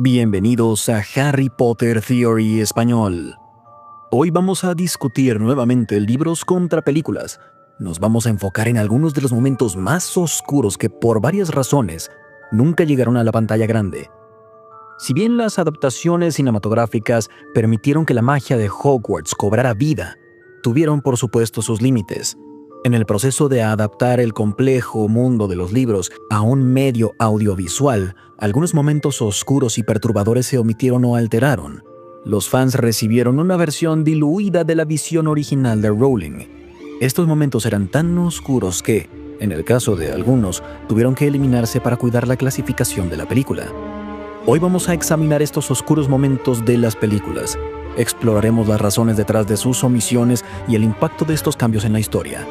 Bienvenidos a Harry Potter Theory Español. Hoy vamos a discutir nuevamente libros contra películas. Nos vamos a enfocar en algunos de los momentos más oscuros que por varias razones nunca llegaron a la pantalla grande. Si bien las adaptaciones cinematográficas permitieron que la magia de Hogwarts cobrara vida, tuvieron por supuesto sus límites. En el proceso de adaptar el complejo mundo de los libros a un medio audiovisual, algunos momentos oscuros y perturbadores se omitieron o alteraron. Los fans recibieron una versión diluida de la visión original de Rowling. Estos momentos eran tan oscuros que, en el caso de algunos, tuvieron que eliminarse para cuidar la clasificación de la película. Hoy vamos a examinar estos oscuros momentos de las películas. Exploraremos las razones detrás de sus omisiones y el impacto de estos cambios en la historia.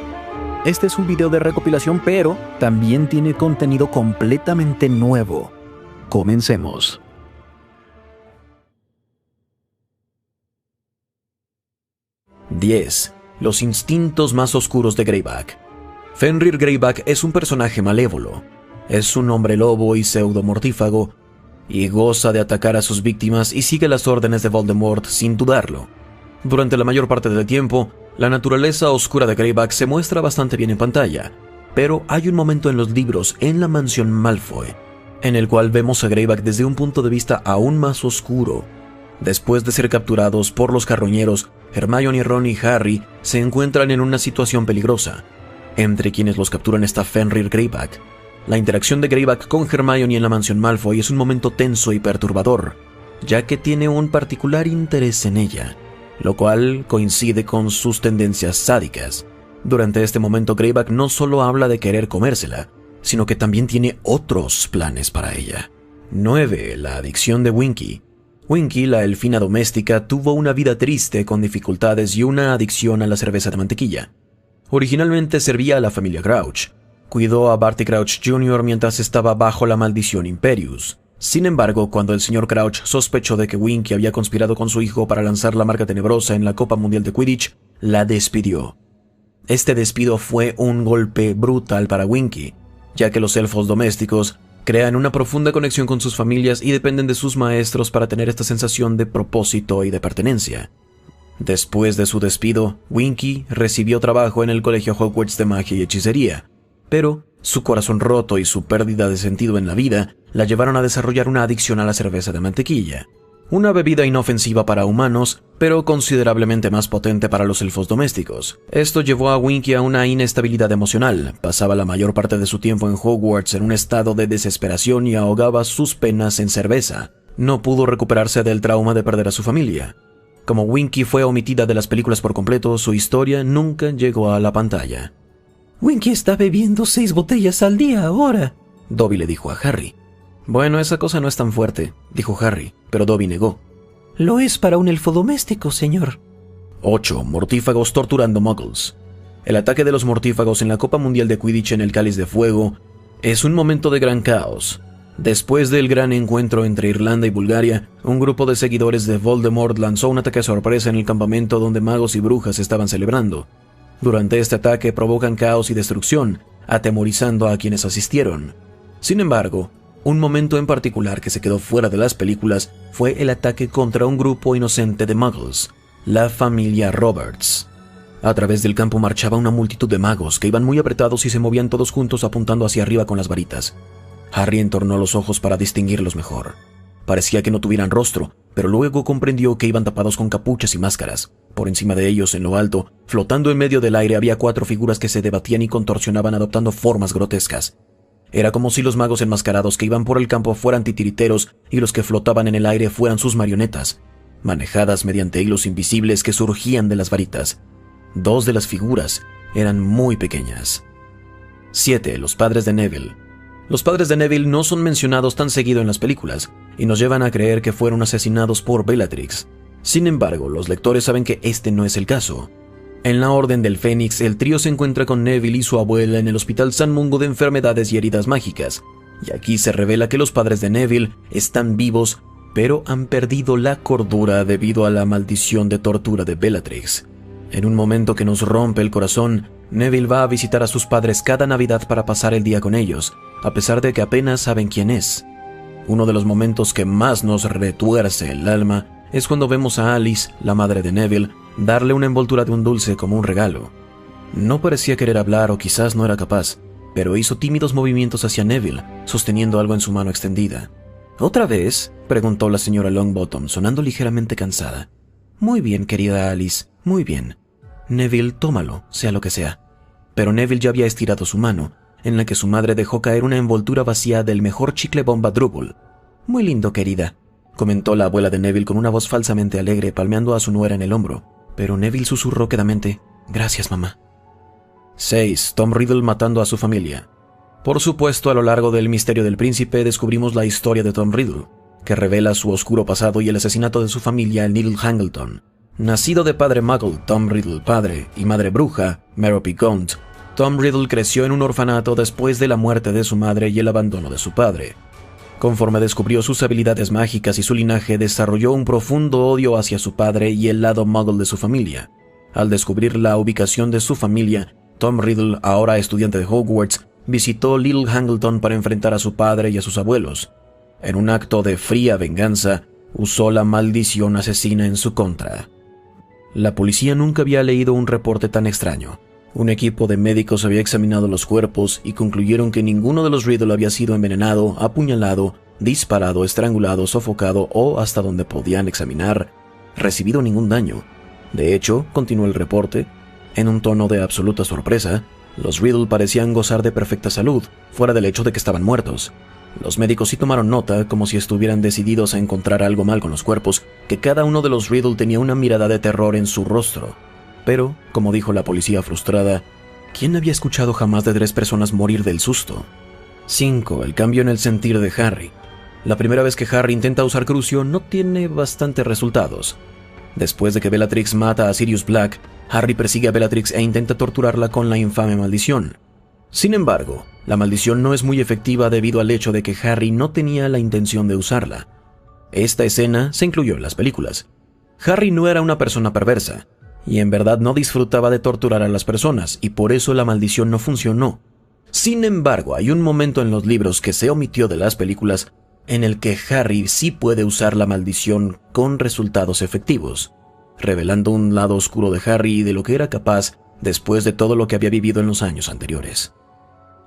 Este es un video de recopilación, pero también tiene contenido completamente nuevo. Comencemos. ¡10! Los instintos más oscuros de Greyback. Fenrir Greyback es un personaje malévolo. Es un hombre lobo y pseudo-mortífago, y goza de atacar a sus víctimas y sigue las órdenes de Voldemort sin dudarlo. Durante la mayor parte del tiempo, la naturaleza oscura de Greyback se muestra bastante bien en pantalla, pero hay un momento en los libros en la mansión Malfoy, en el cual vemos a Greyback desde un punto de vista aún más oscuro. Después de ser capturados por los carroñeros, Hermione, Ron y Harry se encuentran en una situación peligrosa. Entre quienes los capturan está Fenrir Greyback. La interacción de Greyback con Hermione en la mansión Malfoy es un momento tenso y perturbador, ya que tiene un particular interés en ella, lo cual coincide con sus tendencias sádicas. Durante este momento, Greyback no solo habla de querer comérsela, sino que también tiene otros planes para ella. 9. La adicción de Winky. Winky, la elfina doméstica, tuvo una vida triste con dificultades y una adicción a la cerveza de mantequilla. Originalmente servía a la familia Crouch. Cuidó a Barty Crouch Jr. mientras estaba bajo la maldición Imperius. Sin embargo, cuando el señor Crouch sospechó de que Winky había conspirado con su hijo para lanzar la marca tenebrosa en la Copa Mundial de Quidditch, la despidió. Este despido fue un golpe brutal para Winky, ya que los elfos domésticos crean una profunda conexión con sus familias y dependen de sus maestros para tener esta sensación de propósito y de pertenencia. Después de su despido, Winky recibió trabajo en el Colegio Hogwarts de Magia y Hechicería, pero su corazón roto y su pérdida de sentido en la vida la llevaron a desarrollar una adicción a la cerveza de mantequilla, una bebida inofensiva para humanos, pero considerablemente más potente para los elfos domésticos. Esto llevó a Winky a una inestabilidad emocional, pasaba la mayor parte de su tiempo en Hogwarts en un estado de desesperación y ahogaba sus penas en cerveza. No pudo recuperarse del trauma de perder a su familia. Como Winky fue omitida de las películas por completo, su historia nunca llegó a la pantalla. «Winky está bebiendo 6 botellas al día ahora», Dobby le dijo a Harry. «Bueno, esa cosa no es tan fuerte», dijo Harry, pero Dobby negó. «Lo es para un elfo doméstico, señor». 8. Mortífagos torturando muggles. El ataque de los mortífagos en la Copa Mundial de Quidditch en el Cáliz de Fuego es un momento de gran caos. Después del gran encuentro entre Irlanda y Bulgaria, un grupo de seguidores de Voldemort lanzó un ataque sorpresa en el campamento donde magos y brujas estaban celebrando. Durante este ataque provocan caos y destrucción, atemorizando a quienes asistieron. Sin embargo, un momento en particular que se quedó fuera de las películas fue el ataque contra un grupo inocente de muggles, la familia Roberts. A través del campo marchaba una multitud de magos que iban muy apretados y se movían todos juntos apuntando hacia arriba con las varitas. Harry entornó los ojos para distinguirlos mejor. Parecía que no tuvieran rostro, pero luego comprendió que iban tapados con capuchas y máscaras. Por encima de ellos, en lo alto, flotando en medio del aire, había 4 figuras que se debatían y contorsionaban adoptando formas grotescas. Era como si los magos enmascarados que iban por el campo fueran titiriteros y los que flotaban en el aire fueran sus marionetas, manejadas mediante hilos invisibles que surgían de las varitas. 2 de las figuras eran muy pequeñas. 7. Los padres de Neville. Los padres de Neville no son mencionados tan seguido en las películas, y nos llevan a creer que fueron asesinados por Bellatrix. Sin embargo, los lectores saben que este no es el caso. En la Orden del Fénix, el trío se encuentra con Neville y su abuela en el Hospital San Mungo de Enfermedades y Heridas Mágicas, y aquí se revela que los padres de Neville están vivos, pero han perdido la cordura debido a la maldición de tortura de Bellatrix. En un momento que nos rompe el corazón, Neville va a visitar a sus padres cada Navidad para pasar el día con ellos, a pesar de que apenas saben quién es. Uno de los momentos que más nos retuerce el alma es cuando vemos a Alice, la madre de Neville, darle una envoltura de un dulce como un regalo. No parecía querer hablar o quizás no era capaz, pero hizo tímidos movimientos hacia Neville, sosteniendo algo en su mano extendida. ¿Otra vez?, preguntó la señora Longbottom, sonando ligeramente cansada. Muy bien, querida Alice, muy bien. Neville, tómalo, sea lo que sea. Pero Neville ya había estirado su mano, en la que su madre dejó caer una envoltura vacía del mejor chicle bomba Drupal. Muy lindo, querida, comentó la abuela de Neville con una voz falsamente alegre, palmeando a su nuera en el hombro. Pero Neville susurró quedamente: gracias, mamá. 6. Tom Riddle matando a su familia. Por supuesto, a lo largo del misterio del príncipe descubrimos la historia de Tom Riddle, que revela su oscuro pasado y el asesinato de su familia en Little Hangleton. Nacido de padre Muggle, Tom Riddle padre, y madre bruja, Merope Gaunt, Tom Riddle creció en un orfanato después de la muerte de su madre y el abandono de su padre. Conforme descubrió sus habilidades mágicas y su linaje, desarrolló un profundo odio hacia su padre y el lado Muggle de su familia. Al descubrir la ubicación de su familia, Tom Riddle, ahora estudiante de Hogwarts, visitó Little Hangleton para enfrentar a su padre y a sus abuelos. En un acto de fría venganza, usó la maldición asesina en su contra. La policía nunca había leído un reporte tan extraño. Un equipo de médicos había examinado los cuerpos y concluyeron que ninguno de los Riddle había sido envenenado, apuñalado, disparado, estrangulado, sofocado o, hasta donde podían examinar, recibido ningún daño. De hecho, continuó el reporte, en un tono de absoluta sorpresa, los Riddle parecían gozar de perfecta salud, fuera del hecho de que estaban muertos. Los médicos sí tomaron nota, como si estuvieran decididos a encontrar algo mal con los cuerpos, que cada uno de los Riddle tenía una mirada de terror en su rostro. Pero, como dijo la policía frustrada, ¿quién había escuchado jamás de 3 personas morir del susto? 5. El cambio en el sentir de Harry. La primera vez que Harry intenta usar Crucio no tiene bastantes resultados. Después de que Bellatrix mata a Sirius Black, Harry persigue a Bellatrix e intenta torturarla con la infame maldición. Sin embargo, la maldición no es muy efectiva debido al hecho de que Harry no tenía la intención de usarla. Esta escena se incluyó en las películas. Harry no era una persona perversa, y en verdad no disfrutaba de torturar a las personas, y por eso la maldición no funcionó. Sin embargo, hay un momento en los libros que se omitió de las películas en el que Harry sí puede usar la maldición con resultados efectivos, revelando un lado oscuro de Harry y de lo que era capaz después de todo lo que había vivido en los años anteriores.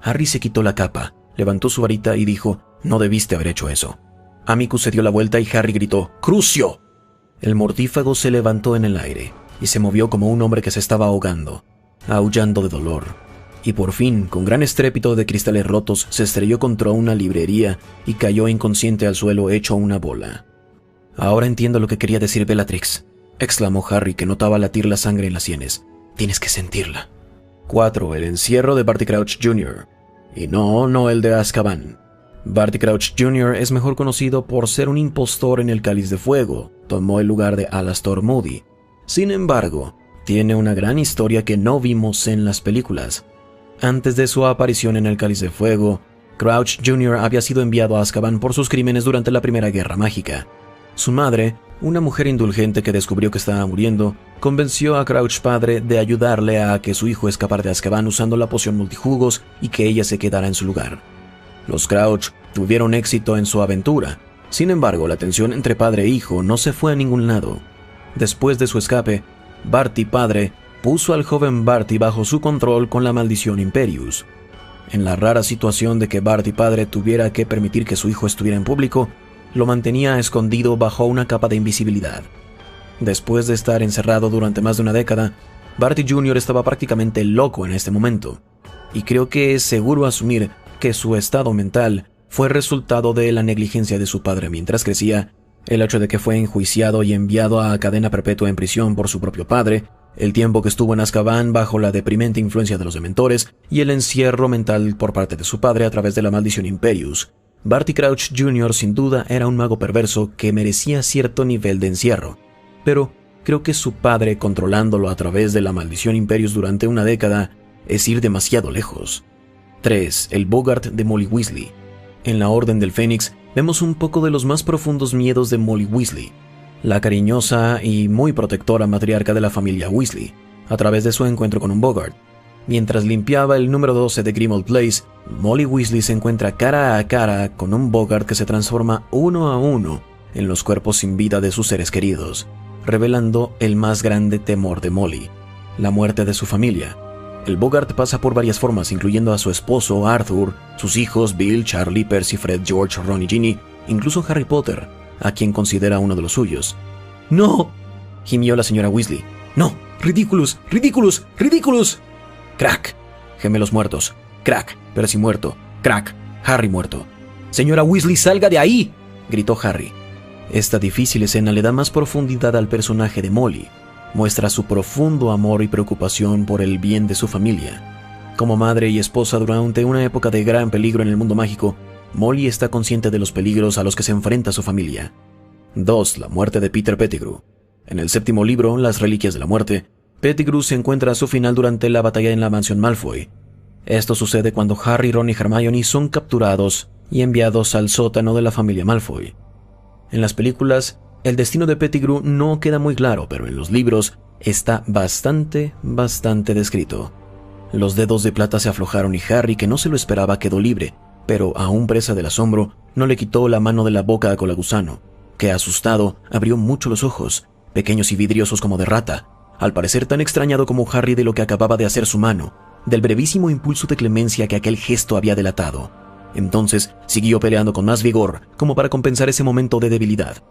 Harry se quitó la capa, levantó su varita y dijo: «No debiste haber hecho eso». Amicus se dio la vuelta y Harry gritó: «¡Crucio!». El mortífago se levantó en el aire y se movió como un hombre que se estaba ahogando, aullando de dolor. Y por fin, con gran estrépito de cristales rotos, se estrelló contra una librería y cayó inconsciente al suelo hecho una bola. «Ahora entiendo lo que quería decir Bellatrix», exclamó Harry, que notaba latir la sangre en las sienes. «Tienes que sentirla». 4. El encierro de Barty Crouch Jr. Y no el de Azkaban. Barty Crouch Jr. es mejor conocido por ser un impostor en el Cáliz de Fuego. Tomó el lugar de Alastor Moody. Sin embargo, tiene una gran historia que no vimos en las películas. Antes de su aparición en el Cáliz de Fuego, Crouch Jr. había sido enviado a Azkaban por sus crímenes durante la Primera Guerra Mágica. Su madre, una mujer indulgente que descubrió que estaba muriendo, convenció a Crouch padre de ayudarle a que su hijo escapara de Azkaban usando la poción multijugos y que ella se quedara en su lugar. Los Crouch tuvieron éxito en su aventura. Sin embargo, la tensión entre padre e hijo no se fue a ningún lado. Después de su escape, Barty padre puso al joven Barty bajo su control con la maldición Imperius. En la rara situación de que Barty padre tuviera que permitir que su hijo estuviera en público, lo mantenía escondido bajo una capa de invisibilidad. Después de estar encerrado durante más de una década, Barty Jr. estaba prácticamente loco en este momento, y creo que es seguro asumir que su estado mental fue resultado de la negligencia de su padre mientras crecía, el hecho de que fue enjuiciado y enviado a cadena perpetua en prisión por su propio padre, el tiempo que estuvo en Azkaban bajo la deprimente influencia de los dementores y el encierro mental por parte de su padre a través de la maldición Imperius. Barty Crouch Jr. sin duda era un mago perverso que merecía cierto nivel de encierro, pero creo que su padre controlándolo a través de la maldición Imperius durante una década es ir demasiado lejos. 3. El Boggart de Molly Weasley. En la Orden del Fénix vemos un poco de los más profundos miedos de Molly Weasley, la cariñosa y muy protectora matriarca de la familia Weasley, a través de su encuentro con un Boggart. Mientras limpiaba el número 12 de Grimmauld Place, Molly Weasley se encuentra cara a cara con un Boggart que se transforma uno a uno en los cuerpos sin vida de sus seres queridos, revelando el más grande temor de Molly, la muerte de su familia. El Boggart pasa por varias formas, incluyendo a su esposo Arthur, sus hijos Bill, Charlie, Percy, Fred, George, Ron y Ginny, incluso Harry Potter, a quien considera uno de los suyos. ¡No!, gimió la señora Weasley. ¡No! ¡Ridículos! ¡Ridículos! ¡Ridículos! ¡Crack! Gemelos muertos. ¡Crack! Percy muerto. ¡Crack! Harry muerto. ¡Señora Weasley, salga de ahí!, gritó Harry. Esta difícil escena le da más profundidad al personaje de Molly. Muestra su profundo amor y preocupación por el bien de su familia. Como madre y esposa durante una época de gran peligro en el mundo mágico, Molly está consciente de los peligros a los que se enfrenta su familia. 2. La muerte de Peter Pettigrew. En el 7º libro, Las Reliquias de la Muerte, Pettigrew se encuentra a su final durante la batalla en la mansión Malfoy. Esto sucede cuando Harry, Ron y Hermione son capturados y enviados al sótano de la familia Malfoy. En las películas, el destino de Pettigrew no queda muy claro, pero en los libros está bastante descrito. Los dedos de plata se aflojaron y Harry, que no se lo esperaba, quedó libre, pero aún presa del asombro, no le quitó la mano de la boca a Colagusano, que asustado abrió mucho los ojos, pequeños y vidriosos como de rata, al parecer tan extrañado como Harry de lo que acababa de hacer su mano, del brevísimo impulso de clemencia que aquel gesto había delatado. Entonces siguió peleando con más vigor, como para compensar ese momento de debilidad.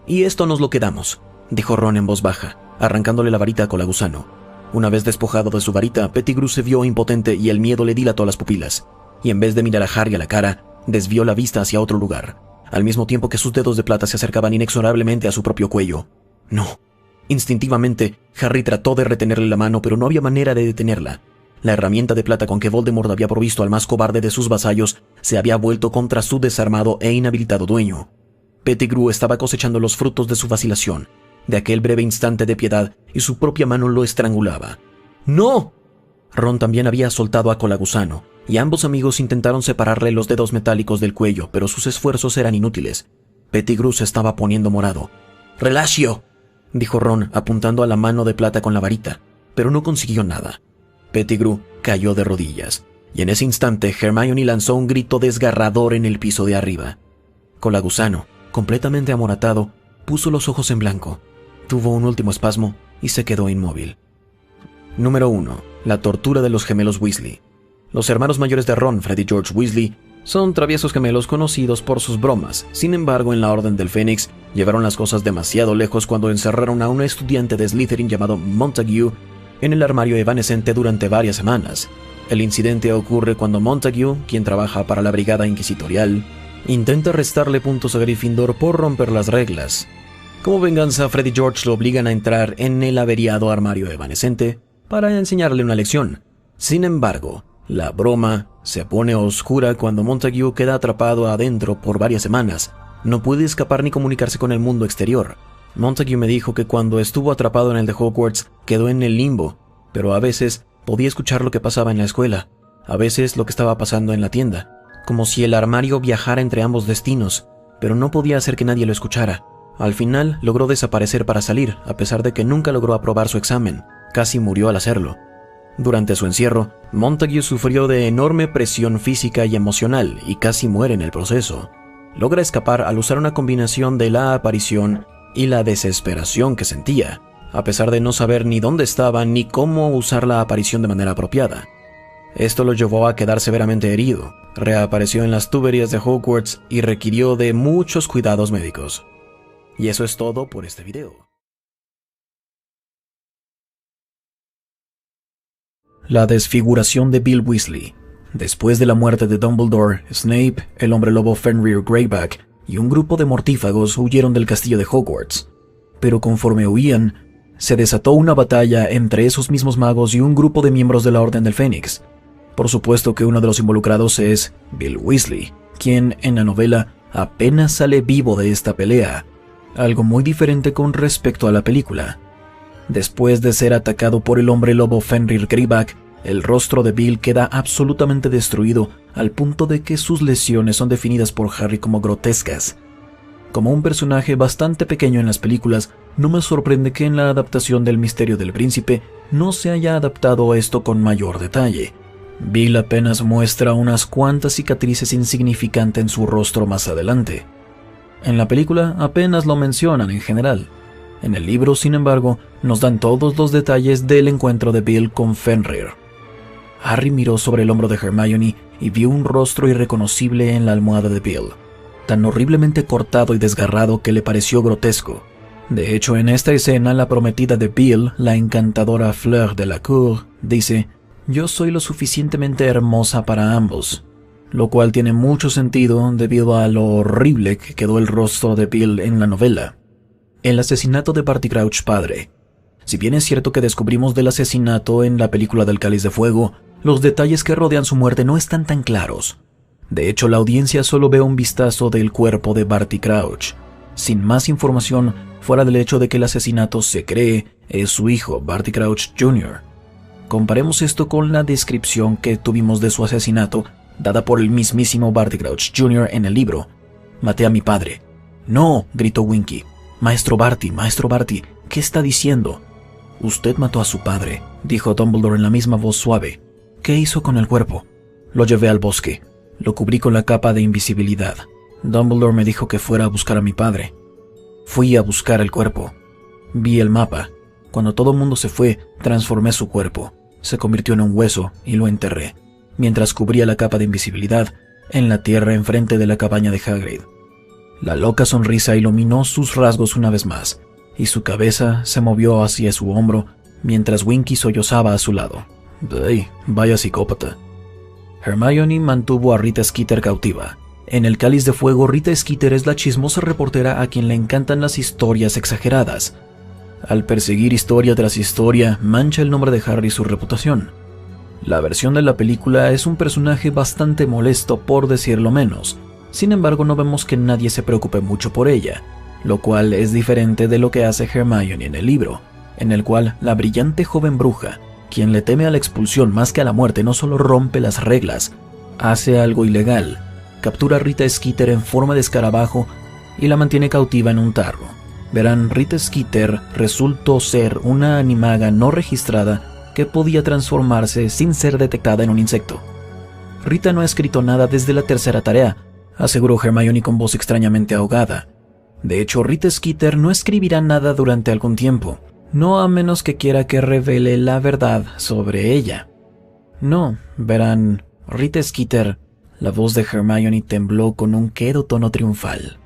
«Y esto nos lo quedamos», dijo Ron en voz baja, arrancándole la varita a Colagusano. Una vez despojado de su varita, Pettigrew se vio impotente y el miedo le dilató las pupilas, y en vez de mirar a Harry a la cara, desvió la vista hacia otro lugar, al mismo tiempo que sus dedos de plata se acercaban inexorablemente a su propio cuello. No. Instintivamente, Harry trató de retenerle la mano, pero no había manera de detenerla. La herramienta de plata con que Voldemort había provisto al más cobarde de sus vasallos se había vuelto contra su desarmado e inhabilitado dueño. Pettigrew estaba cosechando los frutos de su vacilación, de aquel breve instante de piedad, y su propia mano lo estrangulaba. ¡No! Ron también había soltado a Colagusano, y ambos amigos intentaron separarle los dedos metálicos del cuello, pero sus esfuerzos eran inútiles. Pettigrew se estaba poniendo morado. «¡Relatio!», dijo Ron, apuntando a la mano de plata con la varita, pero no consiguió nada. Pettigrew cayó de rodillas, y en ese instante Hermione lanzó un grito desgarrador en el piso de arriba. Colagusano, completamente amoratado, puso los ojos en blanco, tuvo un último espasmo y se quedó inmóvil. Número 1. La tortura de los gemelos Weasley. Los hermanos mayores de Ron, Fred y George Weasley, son traviesos gemelos conocidos por sus bromas. Sin embargo, en la Orden del Fénix llevaron las cosas demasiado lejos cuando encerraron a un estudiante de Slytherin llamado Montague en el armario evanescente durante varias semanas. El incidente ocurre cuando Montague, quien trabaja para la Brigada Inquisitorial, intenta restarle puntos a Gryffindor por romper las reglas. Como venganza, Fred y George lo obligan a entrar en el averiado armario evanescente para enseñarle una lección. Sin embargo, la broma se pone oscura cuando Montague queda atrapado adentro por varias semanas. No puede escapar ni comunicarse con el mundo exterior. Montague me dijo que cuando estuvo atrapado en el de Hogwarts quedó en el limbo, pero a veces podía escuchar lo que pasaba en la escuela, a veces lo que estaba pasando en la tienda, como si el armario viajara entre ambos destinos, pero no podía hacer que nadie lo escuchara. Al final logró desaparecer para salir, a pesar de que nunca logró aprobar su examen. Casi murió al hacerlo. Durante su encierro, Montague sufrió de enorme presión física y emocional y casi muere en el proceso. Logra escapar al usar una combinación de la aparición y la desesperación que sentía, a pesar de no saber ni dónde estaba ni cómo usar la aparición de manera apropiada. Esto lo llevó a quedar severamente herido, reapareció en las tuberías de Hogwarts y requirió de muchos cuidados médicos. Y eso es todo por este video. La desfiguración de Bill Weasley. Después de la muerte de Dumbledore, Snape, el hombre lobo Fenrir Greyback y un grupo de mortífagos huyeron del castillo de Hogwarts. Pero conforme huían, se desató una batalla entre esos mismos magos y un grupo de miembros de la Orden del Fénix. Por supuesto que uno de los involucrados es Bill Weasley, quien en la novela apenas sale vivo de esta pelea, algo muy diferente con respecto a la película. Después de ser atacado por el hombre lobo Fenrir Greyback, el rostro de Bill queda absolutamente destruido al punto de que sus lesiones son definidas por Harry como grotescas. Como un personaje bastante pequeño en las películas, no me sorprende que en la adaptación del Misterio del Príncipe no se haya adaptado a esto con mayor detalle. Bill apenas muestra unas cuantas cicatrices insignificantes en su rostro más adelante. En la película apenas lo mencionan en general. En el libro, sin embargo, nos dan todos los detalles del encuentro de Bill con Fenrir. Harry miró sobre el hombro de Hermione y vio un rostro irreconocible en la almohada de Bill, tan horriblemente cortado y desgarrado que le pareció grotesco. De hecho, en esta escena, la prometida de Bill, la encantadora Fleur Delacour, dice: «Yo soy lo suficientemente hermosa para ambos», lo cual tiene mucho sentido debido a lo horrible que quedó el rostro de Bill en la novela. El asesinato de Barty Crouch padre. Si bien es cierto que descubrimos del asesinato en la película del Cáliz de Fuego, los detalles que rodean su muerte no están tan claros. De hecho, la audiencia solo ve un vistazo del cuerpo de Barty Crouch, sin más información fuera del hecho de que el asesinato, se cree, es su hijo, Barty Crouch Jr. Comparemos esto con la descripción que tuvimos de su asesinato, dada por el mismísimo Barty Crouch Jr. en el libro. «Maté a mi padre». «No», gritó Winky. Maestro Barty, ¿qué está diciendo?» «Usted mató a su padre», dijo Dumbledore en la misma voz suave. «¿Qué hizo con el cuerpo?» «Lo llevé al bosque. Lo cubrí con la capa de invisibilidad. Dumbledore me dijo que fuera a buscar a mi padre. Fui a buscar el cuerpo. Vi el mapa. Cuando todo el mundo se fue, transformé su cuerpo. Se convirtió en un hueso y lo enterré, mientras cubría la capa de invisibilidad en la tierra enfrente de la cabaña de Hagrid». La loca sonrisa iluminó sus rasgos una vez más, y su cabeza se movió hacia su hombro mientras Winky sollozaba a su lado. «Ay, vaya psicópata». Hermione mantuvo a Rita Skeeter cautiva. En el Cáliz de Fuego, Rita Skeeter es la chismosa reportera a quien le encantan las historias exageradas. Al perseguir historia tras historia, mancha el nombre de Harry y su reputación. La versión de la película es un personaje bastante molesto, por decirlo menos. Sin embargo, no vemos que nadie se preocupe mucho por ella, lo cual es diferente de lo que hace Hermione en el libro, en el cual la brillante joven bruja, quien le teme a la expulsión más que a la muerte, no solo rompe las reglas, hace algo ilegal, captura a Rita Skeeter en forma de escarabajo y la mantiene cautiva en un tarro. Verán, Rita Skeeter resultó ser una animaga no registrada que podía transformarse sin ser detectada en un insecto. «Rita no ha escrito nada desde la tercera tarea», aseguró Hermione con voz extrañamente ahogada. De hecho, Rita Skeeter no escribirá nada durante algún tiempo, no a menos que quiera que revele la verdad sobre ella. «No, verán, Rita Skeeter», la voz de Hermione tembló con un quedo tono triunfal,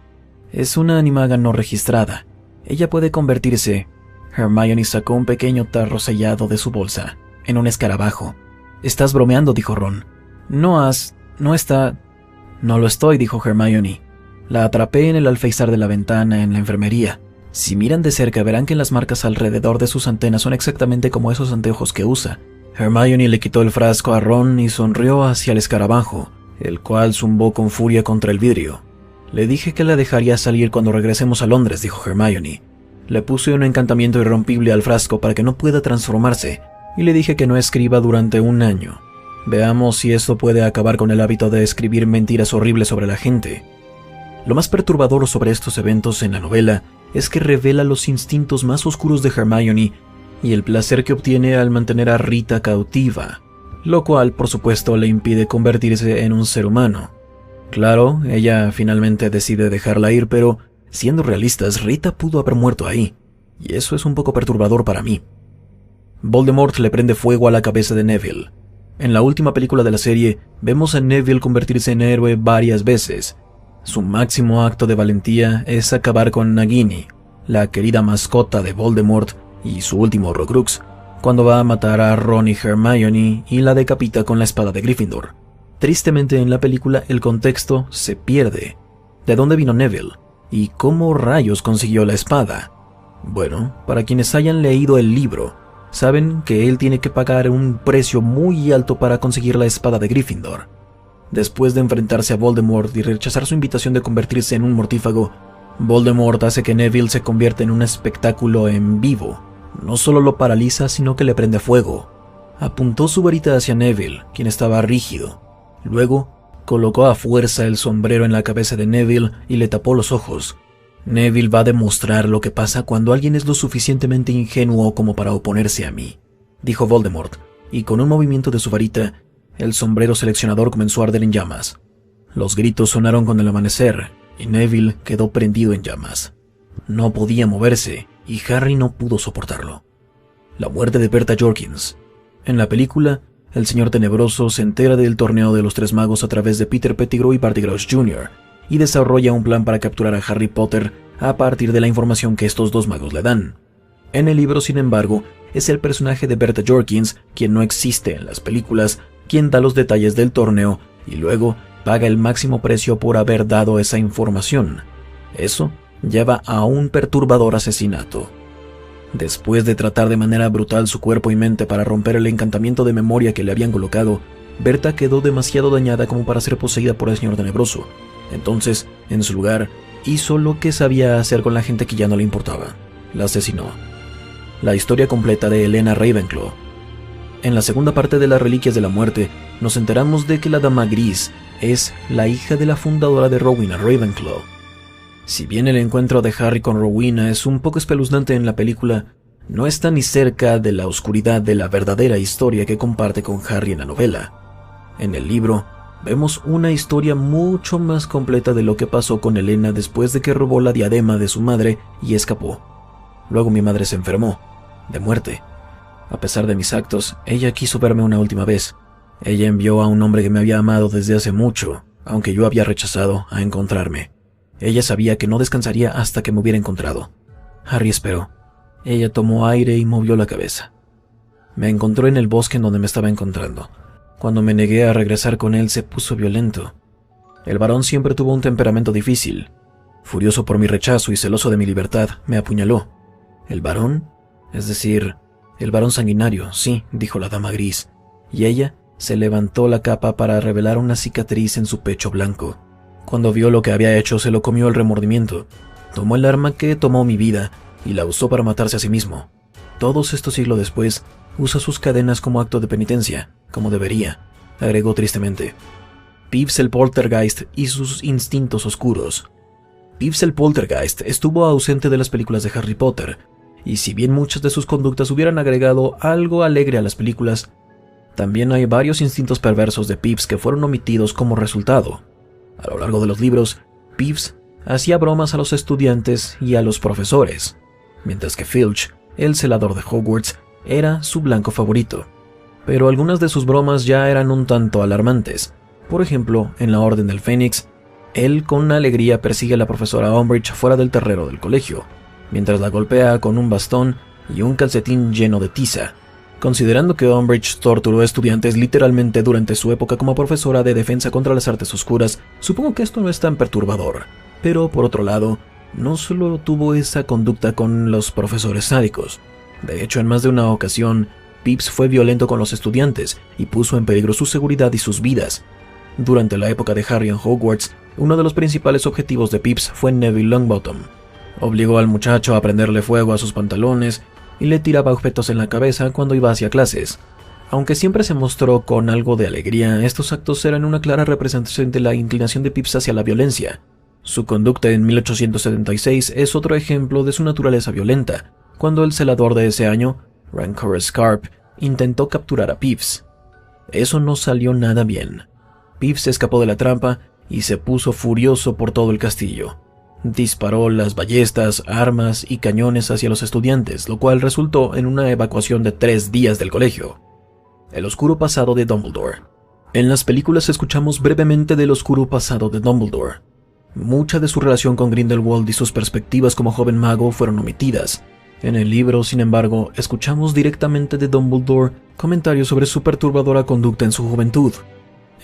«es una animaga no registrada. Ella puede convertirse». Hermione sacó un pequeño tarro sellado de su bolsa, en un escarabajo. «Estás bromeando», dijo Ron. «No está...» «No lo estoy», dijo Hermione. «La atrapé en el alféizar de la ventana en la enfermería. Si miran de cerca verán que las marcas alrededor de sus antenas son exactamente como esos anteojos que usa». Hermione le quitó el frasco a Ron y sonrió hacia el escarabajo, el cual zumbó con furia contra el vidrio. «Le dije que la dejaría salir cuando regresemos a Londres», dijo Hermione. «Le puse un encantamiento irrompible al frasco para que no pueda transformarse, y le dije que no escriba durante 1 año. Veamos si esto puede acabar con el hábito de escribir mentiras horribles sobre la gente». Lo más perturbador sobre estos eventos en la novela es que revela los instintos más oscuros de Hermione y el placer que obtiene al mantener a Rita cautiva, lo cual por supuesto le impide convertirse en un ser humano. Claro, ella finalmente decide dejarla ir, pero siendo realistas, Rita pudo haber muerto ahí, y eso es un poco perturbador para mí. Voldemort le prende fuego a la cabeza de Neville. En la última película de la serie, vemos a Neville convertirse en héroe varias veces. Su máximo acto de valentía es acabar con Nagini, la querida mascota de Voldemort, y su último Horcrux, cuando va a matar a Ron y Hermione y la decapita con la espada de Gryffindor. Tristemente, en la película el contexto se pierde. ¿De dónde vino Neville? ¿Y cómo rayos consiguió la espada? Bueno, para quienes hayan leído el libro, saben que él tiene que pagar un precio muy alto para conseguir la espada de Gryffindor. Después de enfrentarse a Voldemort y rechazar su invitación de convertirse en un mortífago, Voldemort hace que Neville se convierta en un espectáculo en vivo. No solo lo paraliza, sino que le prende fuego. Apuntó su varita hacia Neville, quien estaba rígido. Luego, colocó a fuerza el sombrero en la cabeza de Neville y le tapó los ojos. Neville va a demostrar lo que pasa cuando alguien es lo suficientemente ingenuo como para oponerse a mí. dijo Voldemort, y con un movimiento de su varita, el sombrero seleccionador comenzó a arder en llamas. Los gritos sonaron con el amanecer, y Neville quedó prendido en llamas. No podía moverse, y Harry no pudo soportarlo. La muerte de Bertha Jorkins. En la película, el Señor Tenebroso se entera del torneo de los Tres Magos a través de Peter Pettigrew y Barty Crouch Jr., y desarrolla un plan para capturar a Harry Potter a partir de la información que estos dos magos le dan. En el libro, sin embargo, es el personaje de Bertha Jorkins, quien no existe en las películas, quien da los detalles del torneo y luego paga el máximo precio por haber dado esa información. Eso lleva a un perturbador asesinato. Después de tratar de manera brutal su cuerpo y mente para romper el encantamiento de memoria que le habían colocado, Bertha quedó demasiado dañada como para ser poseída por el Señor Tenebroso. Entonces, en su lugar, hizo lo que sabía hacer con la gente que ya no le importaba. La asesinó. La historia completa de Helena Ravenclaw. En la segunda parte de las Reliquias de la Muerte, nos enteramos de que la Dama Gris es la hija de la fundadora de Rowena Ravenclaw. Si bien el encuentro de Harry con Rowena es un poco espeluznante en la película, no está ni cerca de la oscuridad de la verdadera historia que comparte con Harry en la novela. En el libro, vemos una historia mucho más completa de lo que pasó con Helena después de que robó la diadema de su madre y escapó. Luego mi madre se enfermó, de muerte. A pesar de mis actos, ella quiso verme una última vez. Ella envió a un hombre que me había amado desde hace mucho, aunque yo había rechazado, a encontrarme. Ella sabía que no descansaría hasta que me hubiera encontrado. Harry esperó. Ella tomó aire y movió la cabeza. Me encontró en el bosque en donde me estaba encontrando. Cuando me negué a regresar con él, se puso violento. El varón siempre tuvo un temperamento difícil. Furioso por mi rechazo y celoso de mi libertad, me apuñaló. ¿El varón? Es decir, el varón sanguinario, sí, dijo la Dama Gris, y ella se levantó la capa para revelar una cicatriz en su pecho blanco. Cuando vio lo que había hecho, se lo comió el remordimiento. Tomó el arma que tomó mi vida y la usó para matarse a sí mismo. Todos estos siglos después, usa sus cadenas como acto de penitencia, como debería, agregó tristemente. Peeves el Poltergeist y sus instintos oscuros. Peeves el Poltergeist estuvo ausente de las películas de Harry Potter, y si bien muchas de sus conductas hubieran agregado algo alegre a las películas, también hay varios instintos perversos de Peeves que fueron omitidos como resultado. A lo largo de los libros, Peeves hacía bromas a los estudiantes y a los profesores, mientras que Filch, el celador de Hogwarts, era su blanco favorito. Pero algunas de sus bromas ya eran un tanto alarmantes. Por ejemplo, en la Orden del Fénix, él con alegría persigue a la profesora Umbridge fuera del terreno del colegio, mientras la golpea con un bastón y un calcetín lleno de tiza. Considerando que Umbridge torturó a estudiantes literalmente durante su época como profesora de defensa contra las artes oscuras, supongo que esto no es tan perturbador. Pero por otro lado, no solo tuvo esa conducta con los profesores sádicos. De hecho, en más de una ocasión, Peeves fue violento con los estudiantes y puso en peligro su seguridad y sus vidas. Durante la época de Harry en Hogwarts, uno de los principales objetivos de Peeves fue Neville Longbottom. Obligó al muchacho a prenderle fuego a sus pantalones y le tiraba objetos en la cabeza cuando iba hacia clases. Aunque siempre se mostró con algo de alegría, estos actos eran una clara representación de la inclinación de Peeves hacia la violencia. Su conducta en 1876 es otro ejemplo de su naturaleza violenta, cuando el celador de ese año, Rancor Scarp, intentó capturar a Peeves. Eso no salió nada bien. Peeves escapó de la trampa y se puso furioso por todo el castillo. Disparó las ballestas, armas y cañones hacia los estudiantes, lo cual resultó en una evacuación de 3 días del colegio. El oscuro pasado de Dumbledore. En las películas escuchamos brevemente del oscuro pasado de Dumbledore. Mucha de su relación con Grindelwald y sus perspectivas como joven mago fueron omitidas. En el libro, sin embargo, escuchamos directamente de Dumbledore comentarios sobre su perturbadora conducta en su juventud.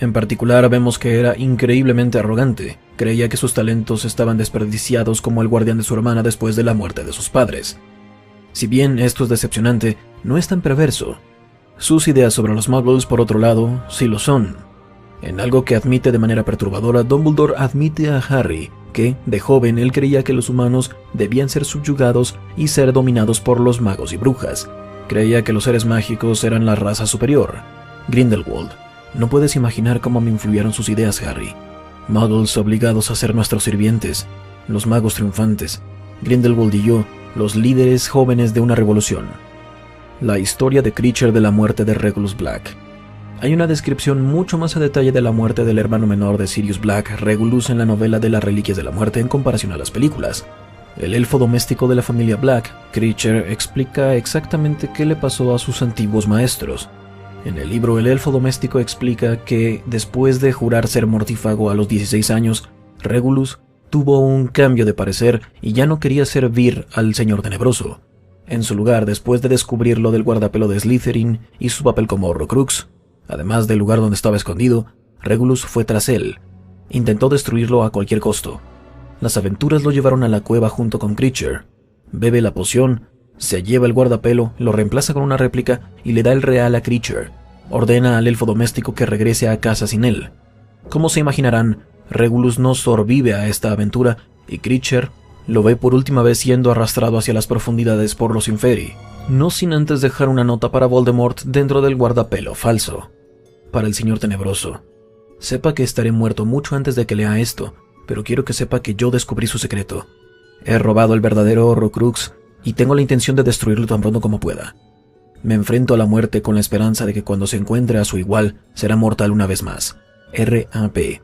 En particular, vemos que era increíblemente arrogante. Creía que sus talentos estaban desperdiciados como el guardián de su hermana después de la muerte de sus padres. Si bien esto es decepcionante, no es tan perverso. Sus ideas sobre los muggles, por otro lado, sí lo son. En algo que admite de manera perturbadora, Dumbledore admite a Harry que, de joven, él creía que los humanos debían ser subyugados y ser dominados por los magos y brujas. Creía que los seres mágicos eran la raza superior. Grindelwald. No puedes imaginar cómo me influyeron sus ideas, Harry. Muggles obligados a ser nuestros sirvientes, los magos triunfantes, Grindelwald y yo, los líderes jóvenes de una revolución. La historia de Creature de la muerte de Regulus Black. Hay una descripción mucho más a detalle de la muerte del hermano menor de Sirius Black, Regulus, en la novela de las Reliquias de la Muerte en comparación a las películas. El elfo doméstico de la familia Black, Creature, explica exactamente qué le pasó a sus antiguos maestros. En el libro, el elfo doméstico explica que, después de jurar ser mortífago a los 16 años, Regulus tuvo un cambio de parecer y ya no quería servir al Señor Tenebroso. En su lugar, después de descubrir lo del guardapelo de Slytherin y su papel como Horrocrux, además del lugar donde estaba escondido, Regulus fue tras él. Intentó destruirlo a cualquier costo. Las aventuras lo llevaron a la cueva junto con Creature. Bebe la poción, se lleva el guardapelo, lo reemplaza con una réplica y le da el real a Creature. Ordena al elfo doméstico que regrese a casa sin él. Como se imaginarán, Regulus no sobrevive a esta aventura y Creature lo ve por última vez siendo arrastrado hacia las profundidades por los Inferi, no sin antes dejar una nota para Voldemort dentro del guardapelo falso. Para el Señor Tenebroso: sepa que estaré muerto mucho antes de que lea esto, pero quiero que sepa que yo descubrí su secreto. He robado el verdadero Horrocrux y tengo la intención de destruirlo tan pronto como pueda. Me enfrento a la muerte con la esperanza de que cuando se encuentre a su igual será mortal una vez más. R.A.P.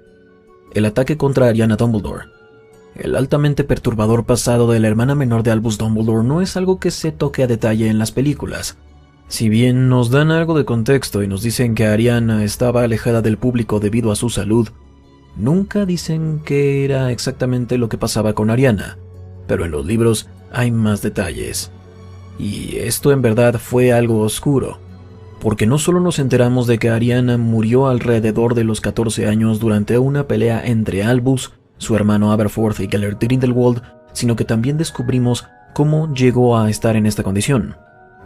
El ataque contra Ariana Dumbledore. El altamente perturbador pasado de la hermana menor de Albus Dumbledore no es algo que se toque a detalle en las películas. Si bien nos dan algo de contexto y nos dicen que Ariana estaba alejada del público debido a su salud, nunca dicen qué era exactamente lo que pasaba con Ariana, pero en los libros hay más detalles. Y esto en verdad fue algo oscuro, porque no solo nos enteramos de que Ariana murió alrededor de los 14 años durante una pelea entre Albus, su hermano Aberforth y Gellert Grindelwald, sino que también descubrimos cómo llegó a estar en esta condición.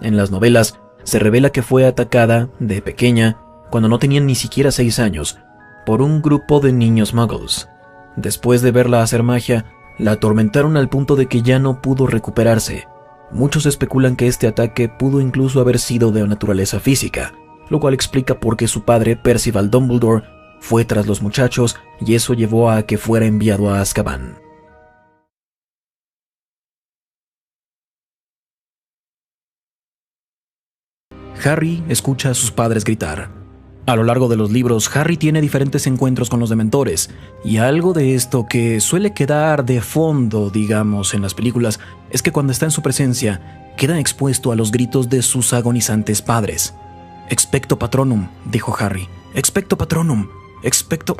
En las novelas se revela que fue atacada de pequeña, cuando no tenían ni siquiera 6 años, por un grupo de niños muggles. Después de verla hacer magia, la atormentaron al punto de que ya no pudo recuperarse. Muchos especulan que este ataque pudo incluso haber sido de naturaleza física, lo cual explica por qué su padre, Percival Dumbledore, fue tras los muchachos y eso llevó a que fuera enviado a Azkaban. Harry escucha a sus padres gritar. A lo largo de los libros, Harry tiene diferentes encuentros con los dementores, y algo de esto que suele quedar de fondo, digamos, en las películas, es que cuando está en su presencia, queda expuesto a los gritos de sus agonizantes padres. «Expecto Patronum», dijo Harry. «Expecto Patronum, expecto...»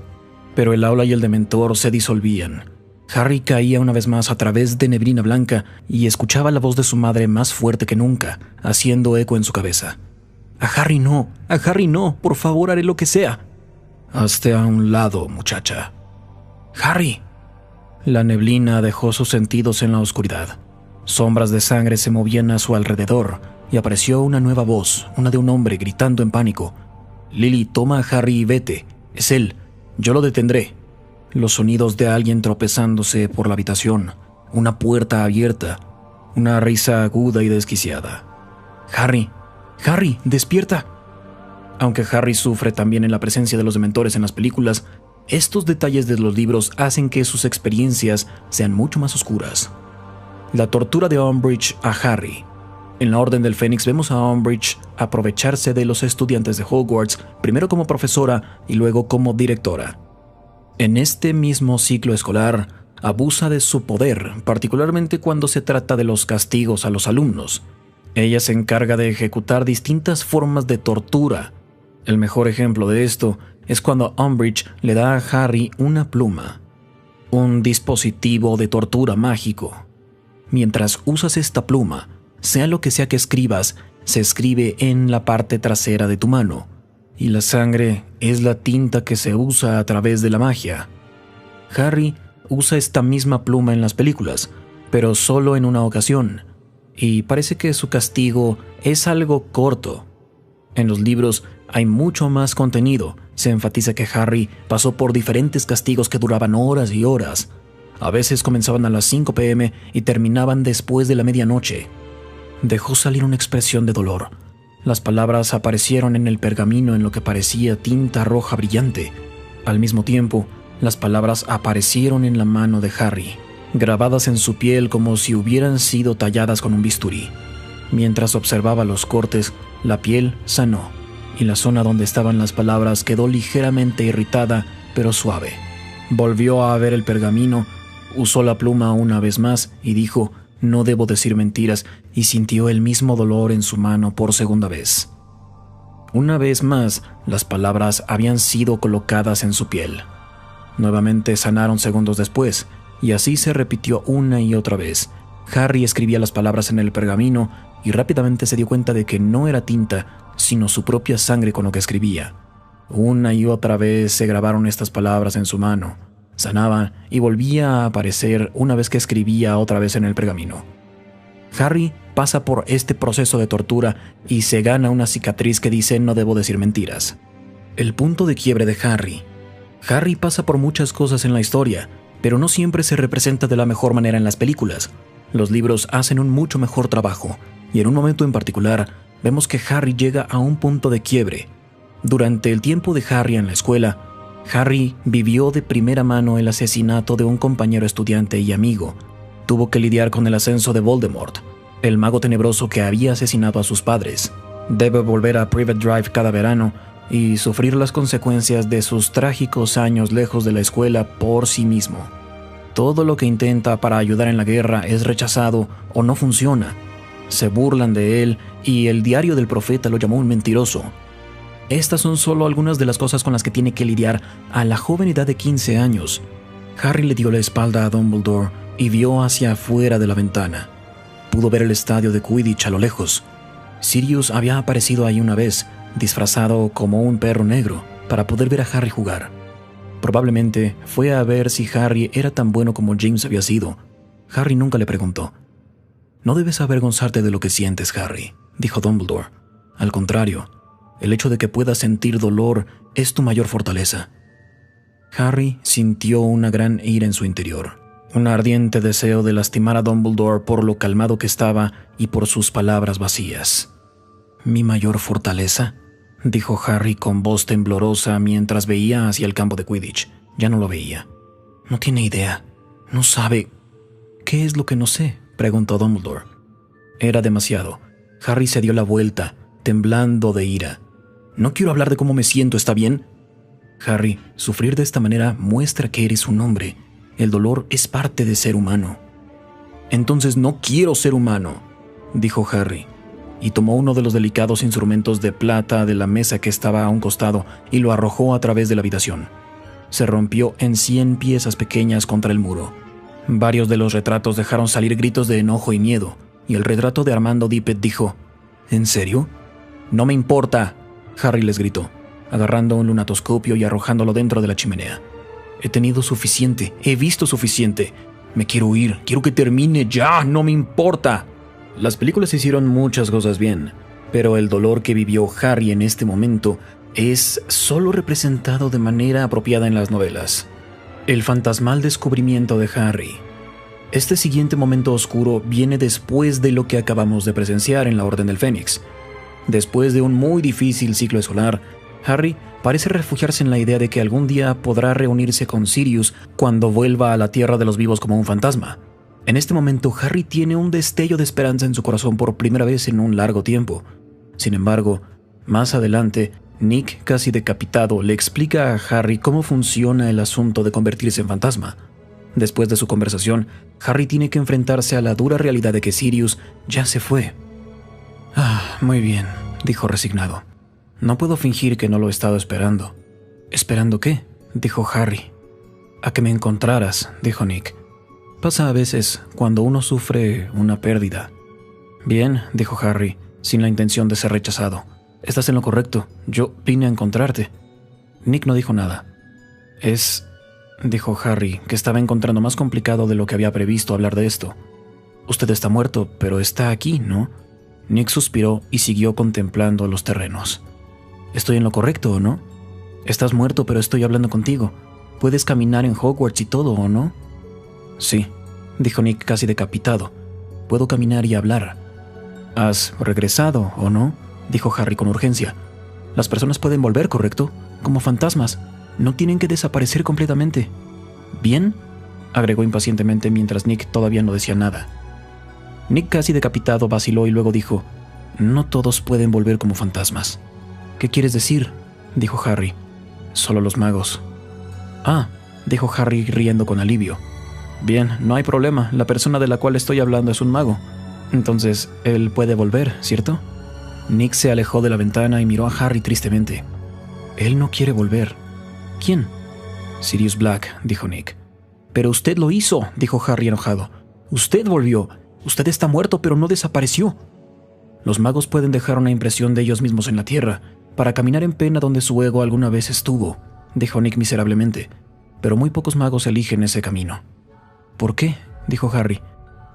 Pero el aula y el dementor se disolvían. Harry caía una vez más a través de neblina blanca y escuchaba la voz de su madre más fuerte que nunca, haciendo eco en su cabeza. «A Harry no, por favor haré lo que sea». «Hazte a un lado, muchacha». «Harry». La neblina dejó sus sentidos en la oscuridad. Sombras de sangre se movían a su alrededor y apareció una nueva voz, una de un hombre gritando en pánico. «Lily, toma a Harry y vete. Es él. Yo lo detendré». Los sonidos de alguien tropezándose por la habitación, una puerta abierta, una risa aguda y desquiciada. «Harry, despierta». Aunque Harry sufre también en la presencia de los dementores en las películas, estos detalles de los libros hacen que sus experiencias sean mucho más oscuras. La tortura de Umbridge a Harry. En la Orden del Fénix vemos a Umbridge aprovecharse de los estudiantes de Hogwarts, primero como profesora y luego como directora. En este mismo ciclo escolar, abusa de su poder, particularmente cuando se trata de los castigos a los alumnos. Ella se encarga de ejecutar distintas formas de tortura. El mejor ejemplo de esto es cuando Umbridge le da a Harry una pluma, un dispositivo de tortura mágico. Mientras usas esta pluma, sea lo que sea que escribas, se escribe en la parte trasera de tu mano, y la sangre es la tinta que se usa a través de la magia. Harry usa esta misma pluma en las películas, pero solo en una ocasión, y parece que su castigo es algo corto. En los libros hay mucho más contenido. Se enfatiza que Harry pasó por diferentes castigos que duraban horas y horas. A veces comenzaban a las 5 p.m. y terminaban después de la medianoche. Dejó salir una expresión de dolor. Las palabras aparecieron en el pergamino en lo que parecía tinta roja brillante. Al mismo tiempo, las palabras aparecieron en la mano de Harry, grabadas en su piel como si hubieran sido talladas con un bisturí. Mientras observaba los cortes, la piel sanó, y la zona donde estaban las palabras quedó ligeramente irritada, pero suave. Volvió a ver el pergamino, usó la pluma una vez más y dijo: «No debo decir mentiras», y sintió el mismo dolor en su mano por segunda vez. Una vez más, las palabras habían sido colocadas en su piel. Nuevamente sanaron segundos después, y así se repitió una y otra vez. Harry escribía las palabras en el pergamino y rápidamente se dio cuenta de que no era tinta, sino su propia sangre con lo que escribía. Una y otra vez se grabaron estas palabras en su mano. Sanaban y volvía a aparecer una vez que escribía otra vez en el pergamino. Harry pasa por este proceso de tortura y se gana una cicatriz que dice: «No debo decir mentiras». El punto de quiebre de Harry. Harry pasa por muchas cosas en la historia, pero no siempre se representa de la mejor manera en las películas. Los libros hacen un mucho mejor trabajo, y en un momento en particular vemos que Harry llega a un punto de quiebre. Durante el tiempo de Harry en la escuela, Harry vivió de primera mano el asesinato de un compañero estudiante y amigo. Tuvo que lidiar con el ascenso de Voldemort, el mago tenebroso que había asesinado a sus padres. Debe volver a Privet Drive cada verano y sufrir las consecuencias de sus trágicos años lejos de la escuela por sí mismo. Todo lo que intenta para ayudar en la guerra es rechazado o no funciona. Se burlan de él y el diario del profeta lo llamó un mentiroso. Estas son solo algunas de las cosas con las que tiene que lidiar a la joven edad de 15 años. Harry le dio la espalda a Dumbledore y vio hacia afuera de la ventana. Pudo ver el estadio de Quidditch a lo lejos. Sirius había aparecido ahí una vez, disfrazado como un perro negro, para poder ver a Harry jugar. Probablemente fue a ver si Harry era tan bueno como James había sido. Harry nunca le preguntó. «No debes avergonzarte de lo que sientes, Harry», dijo Dumbledore. «Al contrario, el hecho de que puedas sentir dolor es tu mayor fortaleza». Harry sintió una gran ira en su interior, un ardiente deseo de lastimar a Dumbledore por lo calmado que estaba y por sus palabras vacías. «¿Mi mayor fortaleza?», dijo Harry con voz temblorosa mientras veía hacia el campo de Quidditch. Ya no lo veía. «No tiene idea. No sabe». «¿Qué es lo que no sé?», preguntó Dumbledore. Era demasiado. Harry se dio la vuelta, temblando de ira. «No quiero hablar de cómo me siento, ¿está bien?». «Harry, sufrir de esta manera muestra que eres un hombre. El dolor es parte de ser humano». «Entonces no quiero ser humano», dijo Harry, y tomó uno de los delicados instrumentos de plata de la mesa que estaba a un costado y lo arrojó a través de la habitación. Se rompió en 100 piezas pequeñas contra el muro. Varios de los retratos dejaron salir gritos de enojo y miedo, y el retrato de Armando Dippet dijo: «¿En serio?». «No me importa», Harry les gritó, agarrando un lunatoscopio y arrojándolo dentro de la chimenea. «He tenido suficiente, he visto suficiente. Me quiero ir, quiero que termine ya, no me importa». Las películas hicieron muchas cosas bien, pero el dolor que vivió Harry en este momento es solo representado de manera apropiada en las novelas. El fantasmal descubrimiento de Harry. Este siguiente momento oscuro viene después de lo que acabamos de presenciar en la Orden del Fénix. Después de un muy difícil ciclo escolar, Harry parece refugiarse en la idea de que algún día podrá reunirse con Sirius cuando vuelva a la Tierra de los Vivos como un fantasma. En este momento, Harry tiene un destello de esperanza en su corazón por primera vez en un largo tiempo. Sin embargo, más adelante, Nick, casi decapitado, le explica a Harry cómo funciona el asunto de convertirse en fantasma. Después de su conversación, Harry tiene que enfrentarse a la dura realidad de que Sirius ya se fue. Muy bien, dijo resignado. No puedo fingir que no lo he estado esperando. ¿Esperando qué?, dijo Harry. A que me encontraras, dijo Nick. Pasa a veces cuando uno sufre una pérdida. Bien, dijo Harry, sin la intención de ser rechazado. Estás en lo correcto, yo vine a encontrarte. Nick no dijo nada. Dijo Harry, que estaba encontrando más complicado de lo que había previsto hablar de esto. Usted está muerto, pero está aquí, ¿no? Nick suspiró y siguió contemplando los terrenos. ¿Estoy en lo correcto o no? Estás muerto, pero estoy hablando contigo. Puedes caminar en Hogwarts y todo, ¿o no? Sí, dijo Nick casi decapitado. Puedo caminar y hablar. ¿Has regresado o no?, dijo Harry con urgencia. Las personas pueden volver, ¿correcto? Como fantasmas. No tienen que desaparecer completamente. ¿Bien?, agregó impacientemente mientras Nick todavía no decía nada. Nick, casi decapitado, vaciló y luego dijo: «No todos pueden volver como fantasmas». «¿Qué quieres decir?», dijo Harry. «Solo los magos». «Ah», dijo Harry riendo con alivio. «Bien, no hay problema, la persona de la cual estoy hablando es un mago. Entonces, él puede volver, ¿cierto?». Nick se alejó de la ventana y miró a Harry tristemente. «Él no quiere volver». «¿Quién?». «Sirius Black», dijo Nick. «Pero usted lo hizo», dijo Harry enojado. «Usted volvió. Usted está muerto, pero no desapareció». «Los magos pueden dejar una impresión de ellos mismos en la tierra, para caminar en pena donde su ego alguna vez estuvo», dijo Nick miserablemente. «Pero muy pocos magos eligen ese camino». «¿Por qué?», dijo Harry.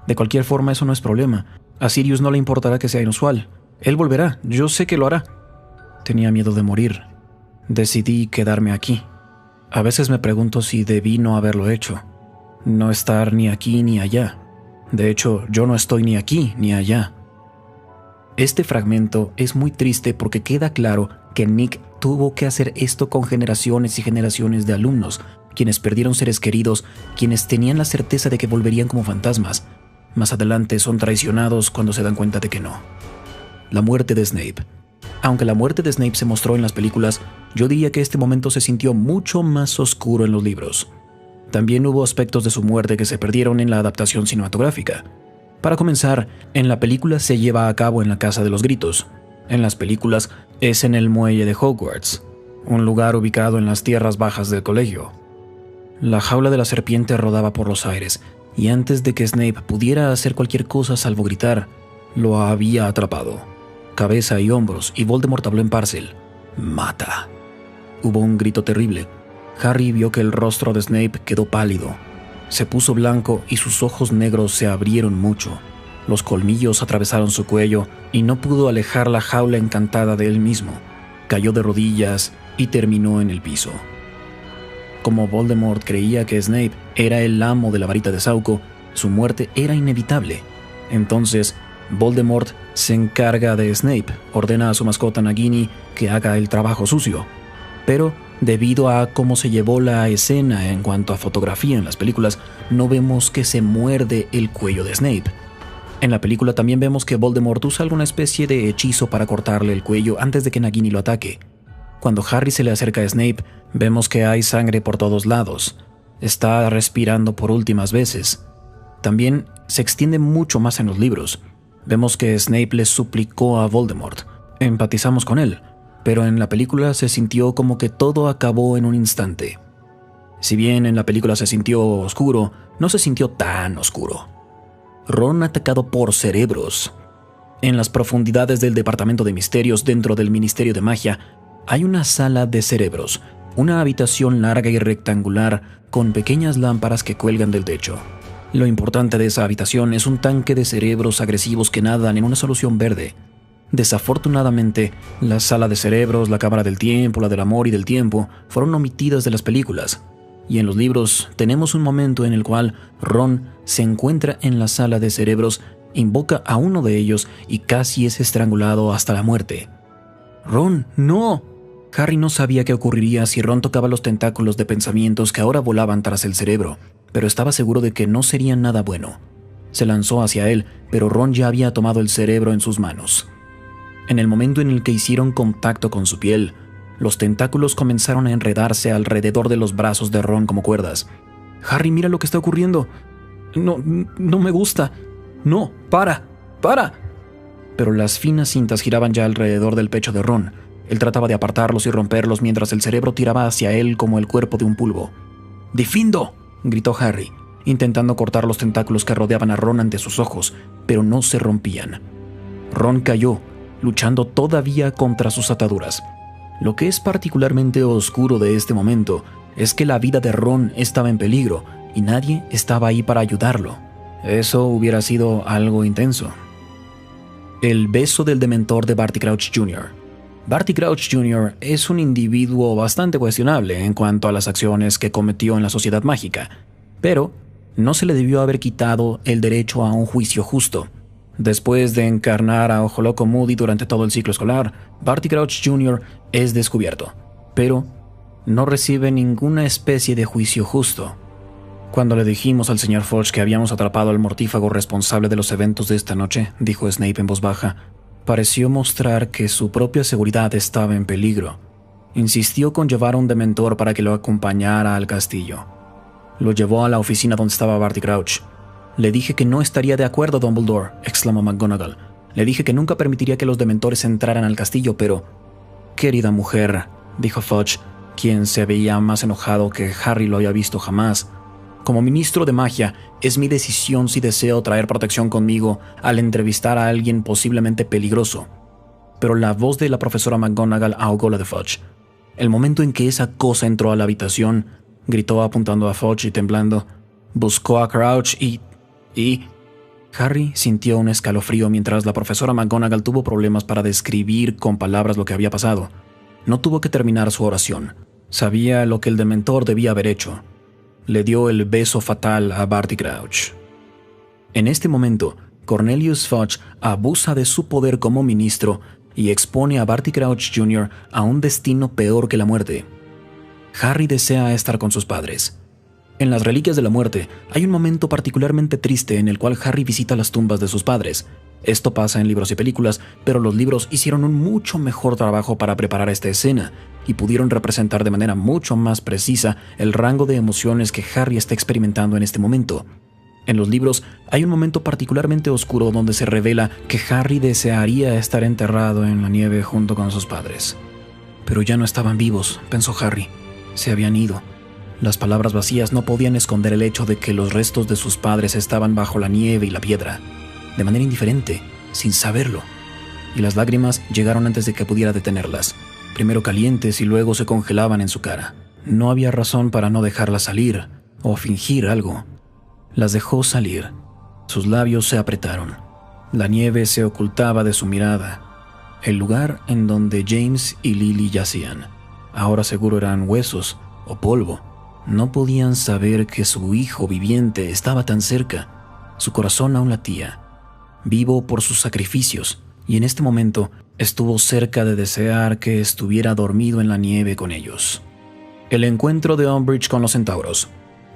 «De cualquier forma, eso no es problema. A Sirius no le importará que sea inusual. Él volverá, yo sé que lo hará». Tenía miedo de morir. Decidí quedarme aquí. A veces me pregunto si debí no haberlo hecho. No estar ni aquí ni allá. De hecho, yo no estoy ni aquí ni allá. Este fragmento es muy triste porque queda claro que Nick tuvo que hacer esto con generaciones y generaciones de alumnos, quienes perdieron seres queridos, quienes tenían la certeza de que volverían como fantasmas. Más adelante son traicionados cuando se dan cuenta de que no. La muerte de Snape. Aunque la muerte de Snape se mostró en las películas, yo diría que este momento se sintió mucho más oscuro en los libros. También hubo aspectos de su muerte que se perdieron en la adaptación cinematográfica. Para comenzar, en la película se lleva a cabo en la Casa de los Gritos. En las películas es en el muelle de Hogwarts, un lugar ubicado en las tierras bajas del colegio. La jaula de la serpiente rodaba por los aires, y antes de que Snape pudiera hacer cualquier cosa salvo gritar, lo había atrapado. Cabeza y hombros, y Voldemort habló en Parcel: «¡Mata!». Hubo un grito terrible. Harry vio que el rostro de Snape quedó pálido. Se puso blanco y sus ojos negros se abrieron mucho. Los colmillos atravesaron su cuello y no pudo alejar la jaula encantada de él mismo. Cayó de rodillas y terminó en el piso. Como Voldemort creía que Snape era el amo de la varita de Sauco, su muerte era inevitable. Entonces, Voldemort se encarga de Snape, ordena a su mascota Nagini que haga el trabajo sucio. Pero, debido a cómo se llevó la escena en cuanto a fotografía en las películas, no vemos que se muerde el cuello de Snape. En la película también vemos que Voldemort usa alguna especie de hechizo para cortarle el cuello antes de que Nagini lo ataque. Cuando Harry se le acerca a Snape, vemos que hay sangre por todos lados. Está respirando por últimas veces. También se extiende mucho más en los libros. Vemos que Snape le suplicó a Voldemort. Empatizamos con él, pero en la película se sintió como que todo acabó en un instante. Si bien en la película se sintió oscuro, no se sintió tan oscuro. Ron atacado por cerebros. En las profundidades del Departamento de Misterios dentro del Ministerio de Magia, hay una sala de cerebros, una habitación larga y rectangular con pequeñas lámparas que cuelgan del techo. Lo importante de esa habitación es un tanque de cerebros agresivos que nadan en una solución verde. Desafortunadamente, la sala de cerebros, la cámara del tiempo, la del amor y del tiempo fueron omitidas de las películas. Y en los libros tenemos un momento en el cual Ron se encuentra en la sala de cerebros, invoca a uno de ellos y casi es estrangulado hasta la muerte. ¡Ron, no! Harry no sabía qué ocurriría si Ron tocaba los tentáculos de pensamientos que ahora volaban tras el cerebro, pero estaba seguro de que no serían nada bueno. Se lanzó hacia él, pero Ron ya había tomado el cerebro en sus manos. En el momento en el que hicieron contacto con su piel, los tentáculos comenzaron a enredarse alrededor de los brazos de Ron como cuerdas. «Harry, mira lo que está ocurriendo. No me gusta. No, para. Pero las finas cintas giraban ya alrededor del pecho de Ron. Él trataba de apartarlos y romperlos mientras el cerebro tiraba hacia él como el cuerpo de un pulpo. «¡Difindo!», gritó Harry, intentando cortar los tentáculos que rodeaban a Ron ante sus ojos, pero no se rompían. Ron cayó, luchando todavía contra sus ataduras. Lo que es particularmente oscuro de este momento es que la vida de Ron estaba en peligro y nadie estaba ahí para ayudarlo. Eso hubiera sido algo intenso. El beso del dementor de Barty Crouch Jr. Barty Crouch Jr. es un individuo bastante cuestionable en cuanto a las acciones que cometió en la Sociedad Mágica, pero no se le debió haber quitado el derecho a un juicio justo. Después de encarnar a Ojo Loco Moody durante todo el ciclo escolar, Barty Crouch Jr. es descubierto, pero no recibe ninguna especie de juicio justo. Cuando le dijimos al señor Fudge que habíamos atrapado al mortífago responsable de los eventos de esta noche, dijo Snape en voz baja, pareció mostrar que su propia seguridad estaba en peligro. Insistió con llevar a un dementor para que lo acompañara al castillo. Lo llevó a la oficina donde estaba Barty Crouch. Le dije que no estaría de acuerdo, Dumbledore, exclamó McGonagall. Le dije que nunca permitiría que los dementores entraran al castillo, pero... Querida mujer, dijo Fudge, quien se veía más enojado que Harry lo había visto jamás. Como ministro de magia, es mi decisión si deseo traer protección conmigo al entrevistar a alguien posiblemente peligroso. Pero la voz de la profesora McGonagall ahogó la de Fudge. El momento en que esa cosa entró a la habitación, gritó apuntando a Fudge y temblando, buscó a Crouch y... Harry sintió un escalofrío mientras la profesora McGonagall tuvo problemas para describir con palabras lo que había pasado. No tuvo que terminar su oración. Sabía lo que el dementor debía haber hecho. Le dio el beso fatal a Barty Crouch. En este momento, Cornelius Fudge abusa de su poder como ministro y expone a Barty Crouch Jr. a un destino peor que la muerte. Harry desea estar con sus padres. En las Reliquias de la Muerte hay un momento particularmente triste en el cual Harry visita las tumbas de sus padres. Esto pasa en libros y películas, pero los libros hicieron un mucho mejor trabajo para preparar esta escena y pudieron representar de manera mucho más precisa el rango de emociones que Harry está experimentando en este momento. En los libros hay un momento particularmente oscuro donde se revela que Harry desearía estar enterrado en la nieve junto con sus padres. Pero ya no estaban vivos, pensó Harry. Se habían ido. Las palabras vacías no podían esconder el hecho de que los restos de sus padres estaban bajo la nieve y la piedra, de manera indiferente, sin saberlo. Y las lágrimas llegaron antes de que pudiera detenerlas, primero calientes y luego se congelaban en su cara. No había razón para no dejarlas salir o fingir algo. Las dejó salir. Sus labios se apretaron. La nieve se ocultaba de su mirada. El lugar en donde James y Lily yacían, ahora seguro eran huesos o polvo. No podían saber que su hijo viviente estaba tan cerca. Su corazón aún latía, vivo por sus sacrificios, y en este momento estuvo cerca de desear que estuviera dormido en la nieve con ellos. El encuentro de Umbridge con los centauros.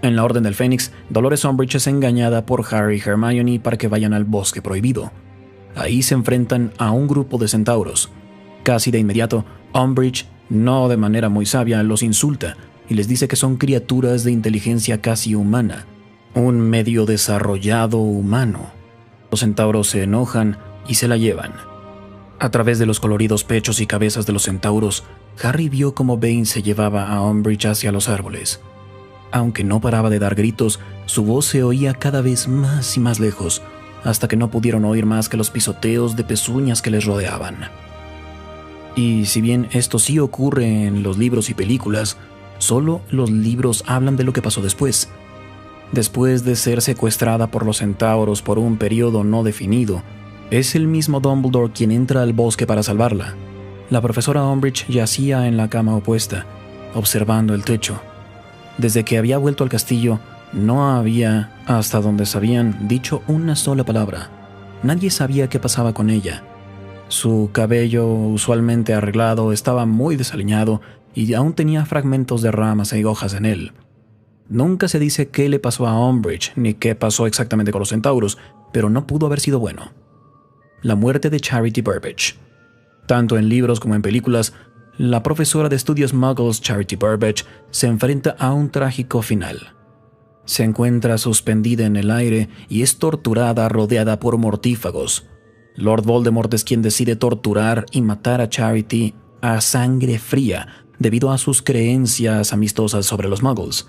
En la Orden del Fénix, Dolores Umbridge es engañada por Harry y Hermione para que vayan al Bosque Prohibido. Ahí se enfrentan a un grupo de centauros. Casi de inmediato, Umbridge, no de manera muy sabia, los insulta y les dice que son criaturas de inteligencia casi humana, un medio desarrollado humano. Los centauros se enojan y se la llevan. A través de los coloridos pechos y cabezas de los centauros, Harry vio cómo Bane se llevaba a Umbridge hacia los árboles. Aunque no paraba de dar gritos, su voz se oía cada vez más y más lejos, hasta que no pudieron oír más que los pisoteos de pezuñas que les rodeaban. Y si bien esto sí ocurre en los libros y películas, solo los libros hablan de lo que pasó después. Después de ser secuestrada por los centauros por un periodo no definido, es el mismo Dumbledore quien entra al bosque para salvarla. La profesora Umbridge yacía en la cama opuesta, observando el techo. Desde que había vuelto al castillo, no había, hasta donde sabían, dicho una sola palabra. Nadie sabía qué pasaba con ella. Su cabello, usualmente arreglado, estaba muy desaliñado y aún tenía fragmentos de ramas y hojas en él. Nunca se dice qué le pasó a Umbridge ni qué pasó exactamente con los centauros, pero no pudo haber sido bueno. La muerte de Charity Burbage. Tanto en libros como en películas, la profesora de estudios muggles Charity Burbage se enfrenta a un trágico final. Se encuentra suspendida en el aire y es torturada rodeada por mortífagos. Lord Voldemort es quien decide torturar y matar a Charity a sangre fría debido a sus creencias amistosas sobre los muggles.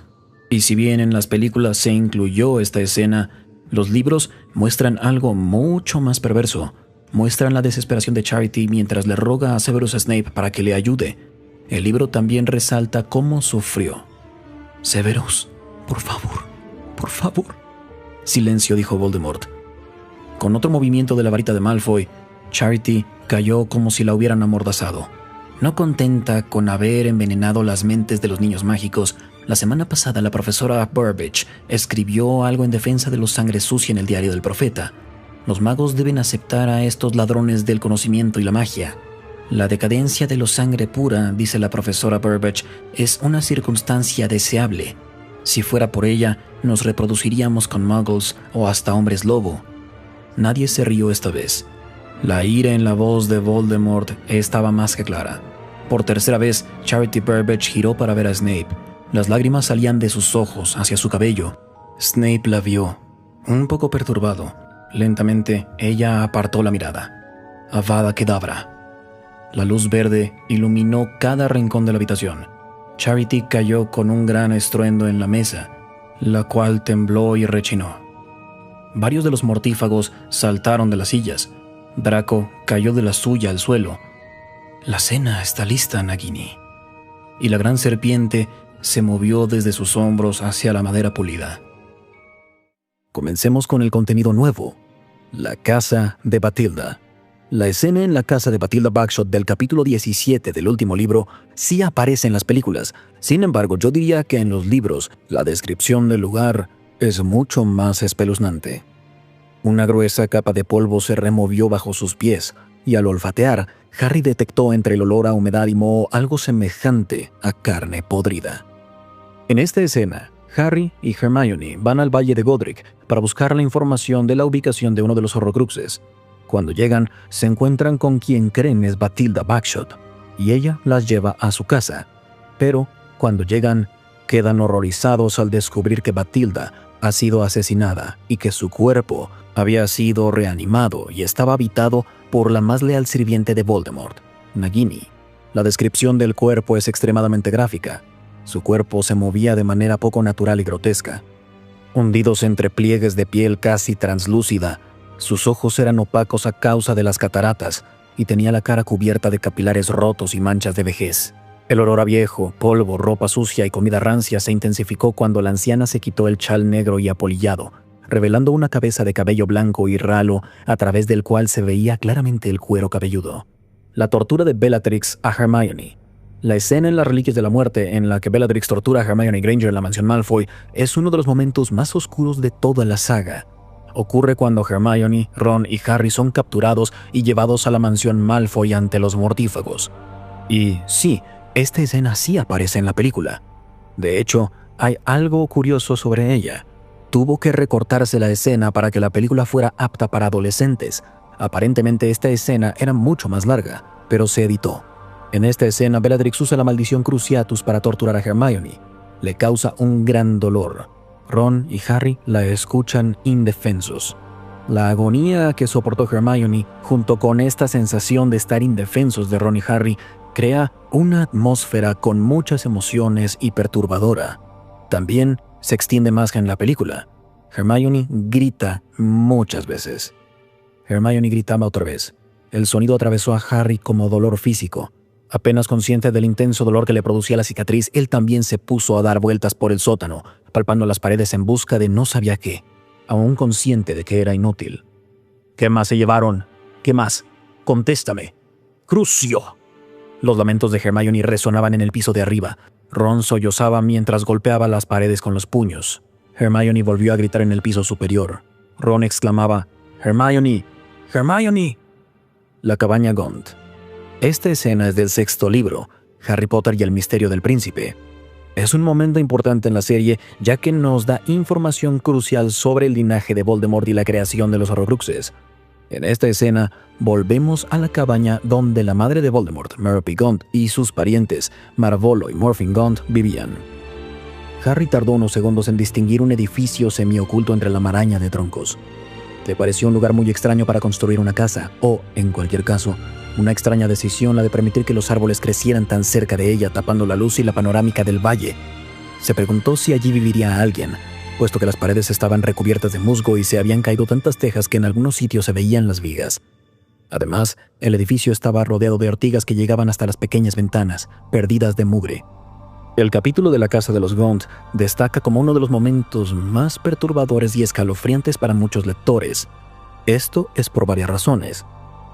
Y si bien en las películas se incluyó esta escena, los libros muestran algo mucho más perverso. Muestran la desesperación de Charity mientras le roga a Severus Snape para que le ayude. El libro también resalta cómo sufrió. «Severus, por favor, por favor». «Silencio», dijo Voldemort. Con otro movimiento de la varita de Malfoy, Charity cayó como si la hubieran amordazado. No contenta con haber envenenado las mentes de los niños mágicos, la semana pasada la profesora Burbage escribió algo en defensa de los sangre sucia en el diario del profeta. Los magos deben aceptar a estos ladrones del conocimiento y la magia. La decadencia de los sangre pura, dice la profesora Burbage, es una circunstancia deseable. Si fuera por ella, nos reproduciríamos con muggles o hasta hombres lobo. Nadie se rió esta vez. La ira en la voz de Voldemort estaba más que clara. Por tercera vez, Charity Burbage giró para ver a Snape. Las lágrimas salían de sus ojos hacia su cabello. Snape la vio, un poco perturbado. Lentamente, ella apartó la mirada. Avada Kedavra. La luz verde iluminó cada rincón de la habitación. Charity cayó con un gran estruendo en la mesa, la cual tembló y rechinó. Varios de los mortífagos saltaron de las sillas. Draco cayó de la suya al suelo. La cena está lista, Nagini. Y la gran serpiente se movió desde sus hombros hacia la madera pulida. Comencemos con el contenido nuevo. La casa de Bathilda. La escena en la casa de Bathilda Bagshot del capítulo 17 del último libro sí aparece en las películas. Sin embargo, yo diría que en los libros la descripción del lugar es mucho más espeluznante. Una gruesa capa de polvo se removió bajo sus pies, y al olfatear, Harry detectó entre el olor a humedad y moho algo semejante a carne podrida. En esta escena, Harry y Hermione van al Valle de Godric para buscar la información de la ubicación de uno de los Horrocruxes. Cuando llegan, se encuentran con quien creen es Bathilda Bagshot, y ella las lleva a su casa. Pero, cuando llegan, quedan horrorizados al descubrir que Bathilda ha sido asesinada y que su cuerpo había sido reanimado y estaba habitado por la más leal sirviente de Voldemort, Nagini. La descripción del cuerpo es extremadamente gráfica. Su cuerpo se movía de manera poco natural y grotesca. Hundidos entre pliegues de piel casi translúcida, sus ojos eran opacos a causa de las cataratas y tenía la cara cubierta de capilares rotos y manchas de vejez. El olor a viejo, polvo, ropa sucia y comida rancia se intensificó cuando la anciana se quitó el chal negro y apolillado, revelando una cabeza de cabello blanco y ralo a través del cual se veía claramente el cuero cabelludo. La tortura de Bellatrix a Hermione. La escena en las Reliquias de la Muerte en la que Bellatrix tortura a Hermione Granger en la mansión Malfoy es uno de los momentos más oscuros de toda la saga. Ocurre cuando Hermione, Ron y Harry son capturados y llevados a la mansión Malfoy ante los mortífagos. Y sí, esta escena sí aparece en la película. De hecho, hay algo curioso sobre ella. Tuvo que recortarse la escena para que la película fuera apta para adolescentes. Aparentemente esta escena era mucho más larga, pero se editó. En esta escena, Bellatrix usa la maldición Cruciatus para torturar a Hermione. Le causa un gran dolor. Ron y Harry la escuchan indefensos. La agonía que soportó Hermione, junto con esta sensación de estar indefensos de Ron y Harry, crea una atmósfera con muchas emociones y perturbadora. También se extiende más que en la película. Hermione grita muchas veces. Hermione gritaba otra vez. El sonido atravesó a Harry como dolor físico. Apenas consciente del intenso dolor que le producía la cicatriz, él también se puso a dar vueltas por el sótano, palpando las paredes en busca de no sabía qué, aún consciente de que era inútil. ¿Qué más se llevaron? ¿Qué más? Contéstame. ¡Crucio! Los lamentos de Hermione resonaban en el piso de arriba. Ron sollozaba mientras golpeaba las paredes con los puños. Hermione volvió a gritar en el piso superior. Ron exclamaba, «¡Hermione! ¡Hermione!». La cabaña Gaunt. Esta escena es del 6º libro, Harry Potter y el misterio del príncipe. Es un momento importante en la serie, ya que nos da información crucial sobre el linaje de Voldemort y la creación de los Horrocruxes. En esta escena, volvemos a la cabaña donde la madre de Voldemort, Merope Gaunt, y sus parientes, Marvolo y Morfin Gaunt, vivían. Harry tardó unos segundos en distinguir un edificio semioculto entre la maraña de troncos. Le pareció un lugar muy extraño para construir una casa, o, en cualquier caso, una extraña decisión la de permitir que los árboles crecieran tan cerca de ella, tapando la luz y la panorámica del valle. Se preguntó si allí viviría alguien, puesto que las paredes estaban recubiertas de musgo y se habían caído tantas tejas que en algunos sitios se veían las vigas. Además, el edificio estaba rodeado de ortigas que llegaban hasta las pequeñas ventanas, perdidas de mugre. El capítulo de la casa de los Gaunt destaca como uno de los momentos más perturbadores y escalofriantes para muchos lectores. Esto es por varias razones.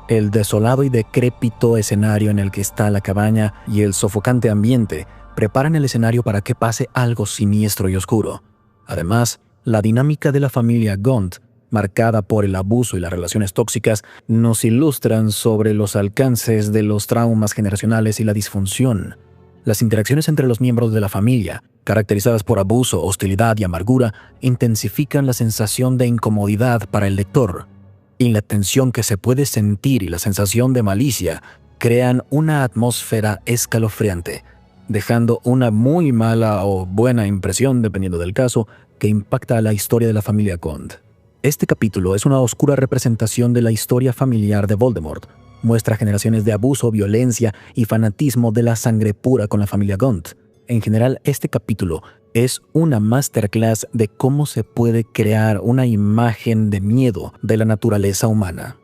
El desolado y decrépito escenario en el que está la cabaña y el sofocante ambiente preparan el escenario para que pase algo siniestro y oscuro. Además, la dinámica de la familia Gaunt, marcada por el abuso y las relaciones tóxicas, nos ilustran sobre los alcances de los traumas generacionales y la disfunción. Las interacciones entre los miembros de la familia, caracterizadas por abuso, hostilidad y amargura, intensifican la sensación de incomodidad para el lector, y la tensión que se puede sentir y la sensación de malicia crean una atmósfera escalofriante, dejando una muy mala o buena impresión, dependiendo del caso, que impacta a la historia de la familia Cond. Este capítulo es una oscura representación de la historia familiar de Voldemort. Muestra generaciones de abuso, violencia y fanatismo de la sangre pura con la familia Gaunt. En general, este capítulo es una masterclass de cómo se puede crear una imagen de miedo de la naturaleza humana.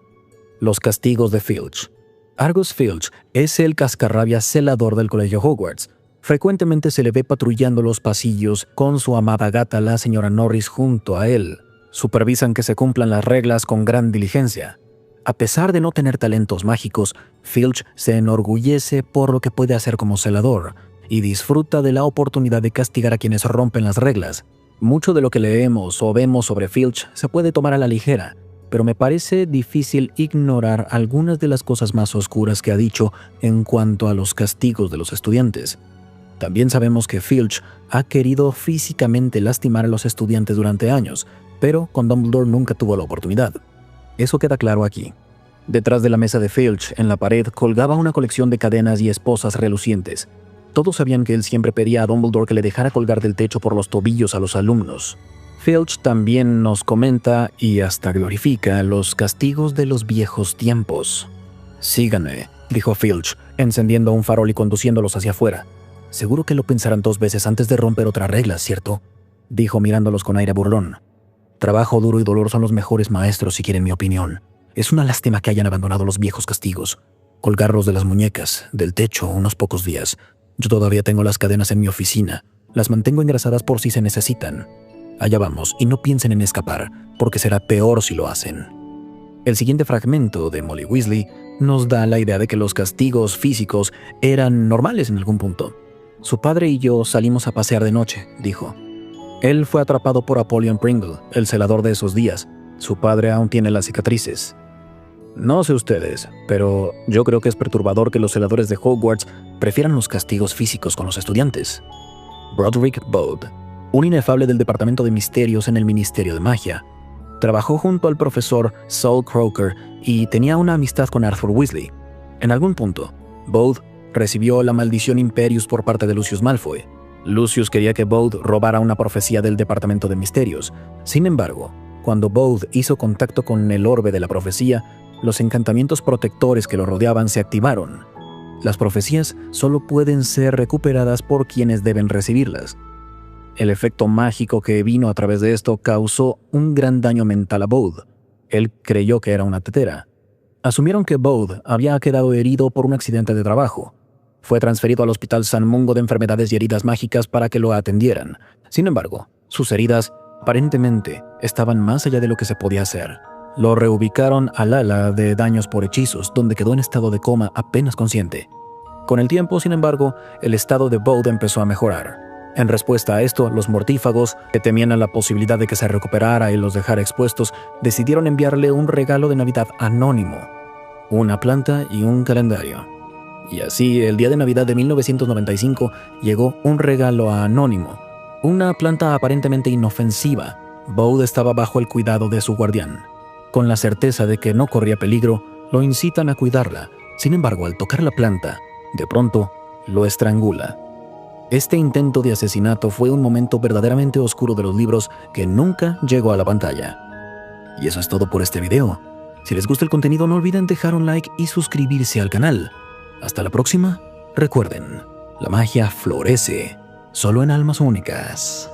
Los castigos de Filch. Argus Filch es el cascarrabias celador del colegio Hogwarts. Frecuentemente se le ve patrullando los pasillos con su amada gata, la señora Norris, junto a él. Supervisan que se cumplan las reglas con gran diligencia. A pesar de no tener talentos mágicos, Filch se enorgullece por lo que puede hacer como celador y disfruta de la oportunidad de castigar a quienes rompen las reglas. Mucho de lo que leemos o vemos sobre Filch se puede tomar a la ligera, pero me parece difícil ignorar algunas de las cosas más oscuras que ha dicho en cuanto a los castigos de los estudiantes. También sabemos que Filch ha querido físicamente lastimar a los estudiantes durante años, pero con Dumbledore nunca tuvo la oportunidad. Eso queda claro aquí. Detrás de la mesa de Filch, en la pared, colgaba una colección de cadenas y esposas relucientes. Todos sabían que él siempre pedía a Dumbledore que le dejara colgar del techo por los tobillos a los alumnos. Filch también nos comenta y hasta glorifica los castigos de los viejos tiempos. «Síganme», dijo Filch, encendiendo un farol y conduciéndolos hacia afuera. «Seguro que lo pensarán 2 veces antes de romper otra regla, ¿cierto?», dijo mirándolos con aire burlón. «Trabajo duro y dolor son los mejores maestros, si quieren mi opinión. Es una lástima que hayan abandonado los viejos castigos. Colgarlos de las muñecas, del techo, unos pocos días. Yo todavía tengo las cadenas en mi oficina. Las mantengo engrasadas por si se necesitan. Allá vamos, y no piensen en escapar, porque será peor si lo hacen». El siguiente fragmento de Molly Weasley nos da la idea de que los castigos físicos eran normales en algún punto. «Su padre y yo salimos a pasear de noche», dijo. «Él fue atrapado por Apollyon Pringle, el celador de esos días. Su padre aún tiene las cicatrices. No sé ustedes, pero yo creo que es perturbador que los celadores de Hogwarts prefieran los castigos físicos con los estudiantes». Broderick Bode, un inefable del Departamento de Misterios en el Ministerio de Magia, trabajó junto al profesor Saul Croker y tenía una amistad con Arthur Weasley. En algún punto, Bode recibió la maldición Imperius por parte de Lucius Malfoy. Lucius quería que Bode robara una profecía del Departamento de Misterios. Sin embargo, cuando Bode hizo contacto con el orbe de la profecía, los encantamientos protectores que lo rodeaban se activaron. Las profecías solo pueden ser recuperadas por quienes deben recibirlas. El efecto mágico que vino a través de esto causó un gran daño mental a Bode. Él creyó que era una tetera. Asumieron que Bode había quedado herido por un accidente de trabajo. Fue transferido al Hospital San Mungo de Enfermedades y Heridas Mágicas para que lo atendieran. Sin embargo, sus heridas aparentemente estaban más allá de lo que se podía hacer. Lo reubicaron al ala de daños por hechizos, donde quedó en estado de coma apenas consciente. Con el tiempo, sin embargo, el estado de Bode empezó a mejorar. En respuesta a esto, los mortífagos, que temían a la posibilidad de que se recuperara y los dejara expuestos, decidieron enviarle un regalo de Navidad anónimo, una planta y un calendario. Y así, el día de Navidad de 1995, llegó un regalo anónimo, una planta aparentemente inofensiva. Bode estaba bajo el cuidado de su guardián. Con la certeza de que no corría peligro, lo incitan a cuidarla. Sin embargo, al tocar la planta, de pronto, lo estrangula. Este intento de asesinato fue un momento verdaderamente oscuro de los libros que nunca llegó a la pantalla. Y eso es todo por este video. Si les gusta el contenido, no olviden dejar un like y suscribirse al canal. Hasta la próxima. Recuerden, la magia florece solo en almas únicas.